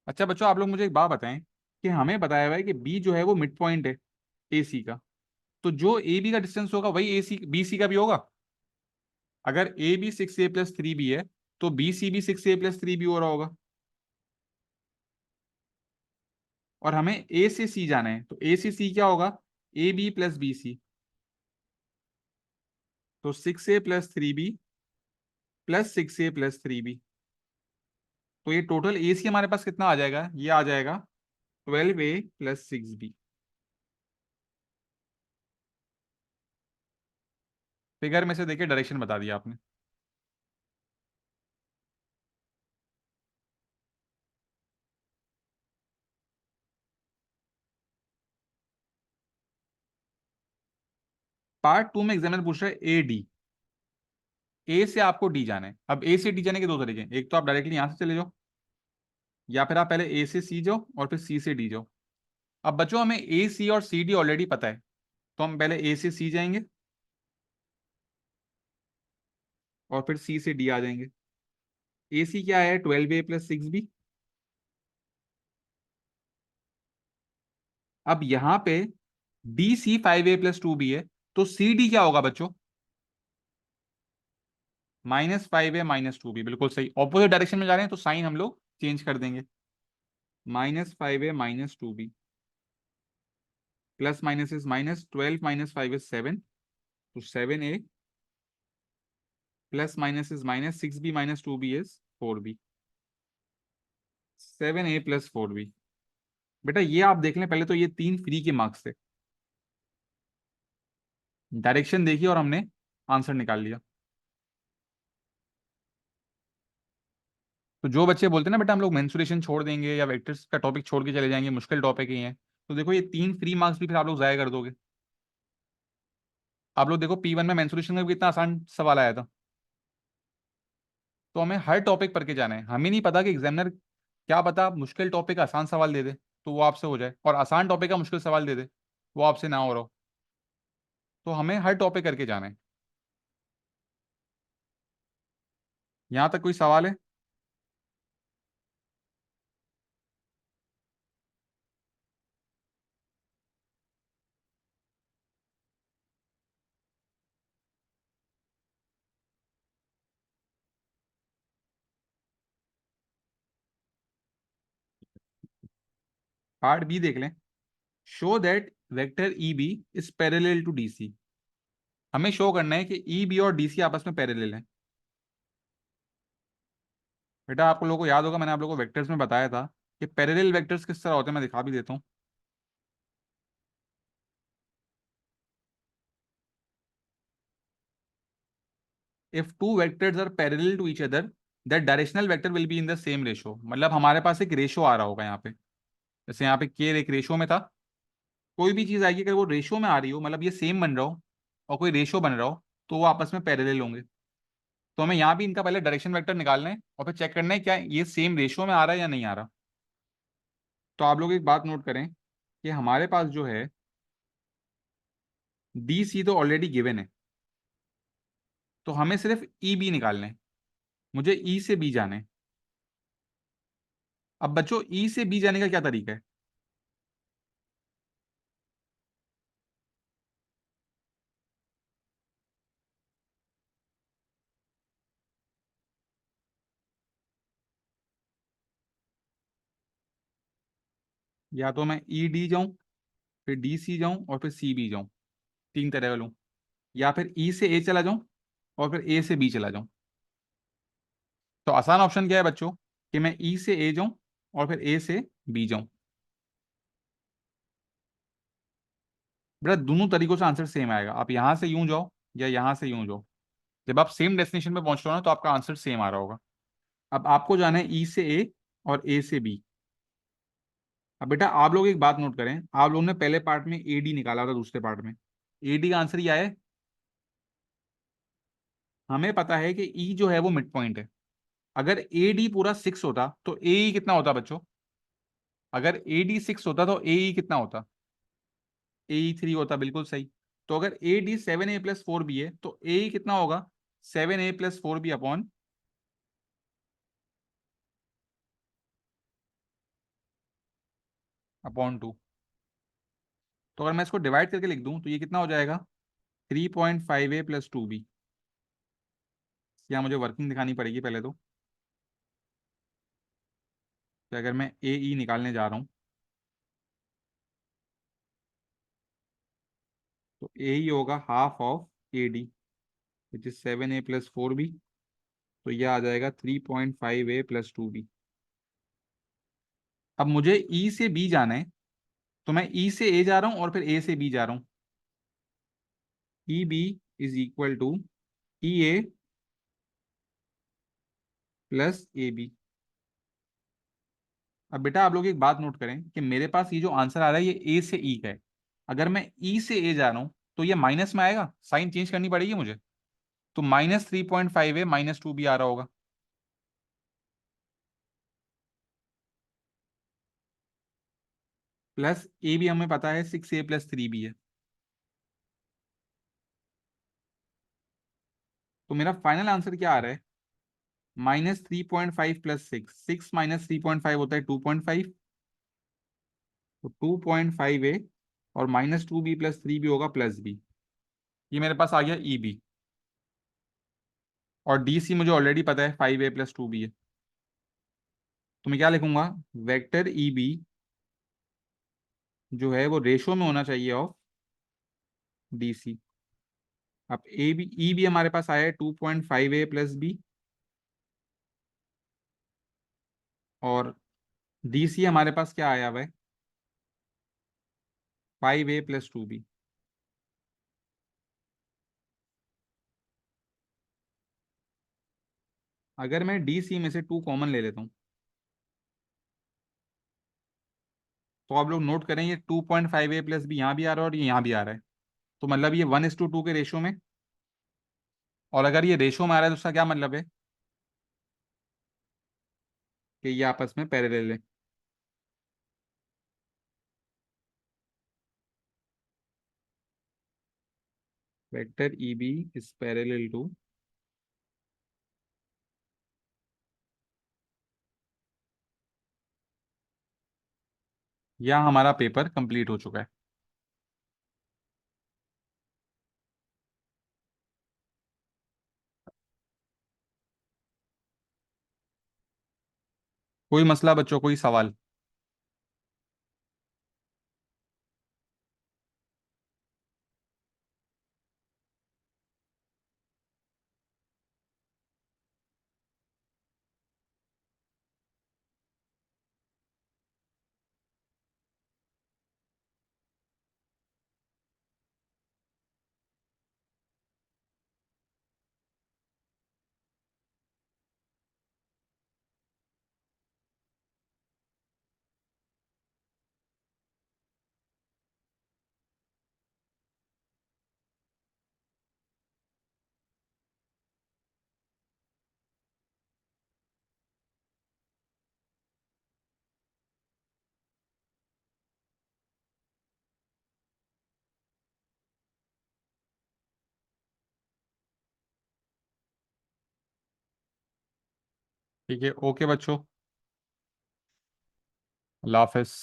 अच्छा बच्चों, आप लोग मुझे एक बात बताएं कि हमें बताया हुआ है कि बी जो है वो मिड पॉइंट है ए सी का, तो जो ए बी का डिस्टेंस होगा वही ए सी बी सी का भी होगा। अगर ए बी 6a+3 बी है, तो बी सी भी 6a+3 बी हो रहा होगा। और हमें ए से सी जाना है, तो ए से सी क्या होगा, A B plus B C, तो 6a+3 B plus 6a+3 B. तो ये टोटल ए सी हमारे पास कितना आ जाएगा, ये आ जाएगा 12a+6b। फिगर में से देखिए डायरेक्शन बता दिया आपने। पार्ट 2 में एग्जामिनर पूछ रहा है ए डी, ए से आपको डी जाना है। अब ए से डी जाने के दो तरीके हैं, एक तो आप डायरेक्टली यहां से चले जाओ, या फिर आप पहले ए से सी जाओ और फिर सी से डी जाओ। अब बच्चों हमें ए सी और सी डी ऑलरेडी पता है, तो हम पहले ए से सी जाएंगे और फिर सी से डी आ जाएंगे। ए सी क्या है, 12a+6b। अब यहाँ पे डी सी 5a+2b है, तो सी डी क्या होगा बच्चों, -5a-2b। बिल्कुल सही, ऑपोजिट डायरेक्शन में जा रहे हैं तो साइन हम लोग चेंज कर देंगे। -5a-2b, plus minus is minus, 12 - 5 is 7, तो 7a, plus minus is minus, 6b - 2b is 4b, 7a+4b। बेटा ये आप देख लें, पहले तो ये तीन फ्री के मार्क्स थे, डायरेक्शन देखिए और हमने आंसर निकाल लिया। तो जो बच्चे बोलते हैं ना बेटा हम लोग मेंसुरेशन छोड़ देंगे या वेक्टर्स का टॉपिक छोड़ के चले जाएंगे, मुश्किल टॉपिक ही है, तो देखो ये तीन फ्री मार्क्स भी फिर आप लोग जाया कर दोगे। आप लोग देखो P1 में मेंसुरेशन का भी कितना आसान सवाल आया था। तो हमें हर टॉपिक पर के जाना है, हमें नहीं पता कि एग्जामिनर क्या पता मुश्किल टॉपिक का आसान सवाल दे दे तो वो आपसे हो जाए, और आसान टॉपिक का मुश्किल सवाल दे दे वो आपसे ना हो रहा हो। तो हमें हर टॉपिक करके जाना है। यहाँ तक कोई सवाल है? पार्ट बी देख लें। Show that vector E B is parallel to D C. हमें शो करना है कि ई बी और डी सी आपस में पैरेलल है। बेटा आप लोगों को याद होगा, मैंने आप लोगों को वेक्टर्स में बताया था कि पैरेलल वेक्टर्स किस तरह होते हैं, मैं दिखा भी देता हूँ। If two vectors are parallel to each other, that directional vector will be in the same ratio. मतलब हमारे पास एक रेशो आ रहा होगा यहाँ पे, जैसे यहाँ पे के एक रेशो में था, कोई भी चीज आएगी अगर वो रेशो में आ रही हो, मतलब ये सेम बन रहा हो और कोई रेशो बन रहा हो, तो वो आपस में पैरेलल होंगे। तो हमें यहाँ भी इनका पहले डायरेक्शन वेक्टर निकालना है और फिर चेक करना है क्या ये सेम रेशो में आ रहा है या नहीं आ रहा। तो आप लोग एक बात नोट करें कि हमारे पास जो है डी सी तो ऑलरेडी गिवन है, तो हमें सिर्फ ई बी निकालना है। मुझे ई से बी जाना है। अब बच्चों ई से बी जाने का क्या तरीका है? या तो मैं ई डी जाऊं, फिर डी सी जाऊं और फिर सी बी जाऊं, तीन तरह का लूं, या फिर ई से ए चला जाऊं और फिर ए से बी चला जाऊं। तो आसान ऑप्शन क्या है बच्चों, कि मैं ई से ए जाऊं और फिर ए से बी जाऊं। बेटा दोनों तरीकों से आंसर सेम आएगा, आप यहां से यूं जाओ या यहां से यूं जाओ, जब आप सेम डेस्टिनेशन पे पहुंच रहे हो ना तो आपका आंसर सेम आ रहा होगा। अब आपको जाना है ई से ए और ए से बी। अब बेटा आप लोग एक बात नोट करें, आप लोगों ने पहले पार्ट में ए डी निकाला था, दूसरे पार्ट में ए डी का आंसर ये आया है। हमें पता है कि ई जो है वो मिड पॉइंट है। अगर ए डी पूरा 6 होता तो ए ई कितना होता बच्चों, अगर ए डी 6 होता तो ए ई कितना होता? ए ई 3 होता, बिल्कुल सही। तो अगर ए डी 7a+4 भी है तो ए ई कितना होगा? 7a+4 भी अपॉन 2। तो अगर मैं इसको डिवाइड करके लिख दूं तो ये कितना हो जाएगा? 3.5a+2b। यहाँ मुझे वर्किंग दिखानी पड़ेगी पहले तो। अगर मैं ए ई निकालने जा रहा हूँ तो ए ई होगा half of A D, which is 7a+4b। तो यह आ जाएगा 3.5a+2b। अब मुझे ई से बी जाना है, तो मैं ई से ए जा रहा हूँ और फिर ए से बी जा रहा हूँ। E B is equal to E A plus A B. अब बेटा आप लोग एक बात नोट करें कि मेरे पास ये जो आंसर आ रहा है ये ए से ई का है। अगर मैं ई से ए जा रहा हूँ तो ये माइनस में आएगा, साइन चेंज करनी पड़ेगी मुझे। तो -3.5 ए -2 भी आ रहा होगा। प्लस ए भी हमें पता है 6a+3 भी है। तो मेरा फाइनल आंसर क्या आ रहा है? -3.5 प्लस 6 -3.5 होता है 2.5। तो 2.5a और -2b+3 भी होगा प्लस बी। ये मेरे पास आ गया ई बी। और डी सी मुझे ऑलरेडी पता है 5a+2b है। तो मैं क्या लिखूंगा? वेक्टर ई बी जो है वो रेशो में होना चाहिए ऑफ डी सी। अब ए बी ई बी हमारे पास आया है 2.5a+b, और डी सी हमारे पास क्या आया हुआ है? 5a+2b। अगर मैं डी सी में से 2 कॉमन ले लेता हूँ तो आप लोग नोट करें ये 2.5a+b यहाँ भी आ रहा है और ये यहाँ भी आ रहा है। तो मतलब ये 1:2 के रेशो में। और अगर ये रेशो में आ रहा है तो उसका क्या मतलब है? कि ये आपस में पैरेलल है। Vector E B is parallel to. यहाँ हमारा पेपर कंप्लीट हो चुका है। कोई मसला बच्चों, कोई सवाल? ठीक है, ओके बच्चों। अल्लाह हाफिज।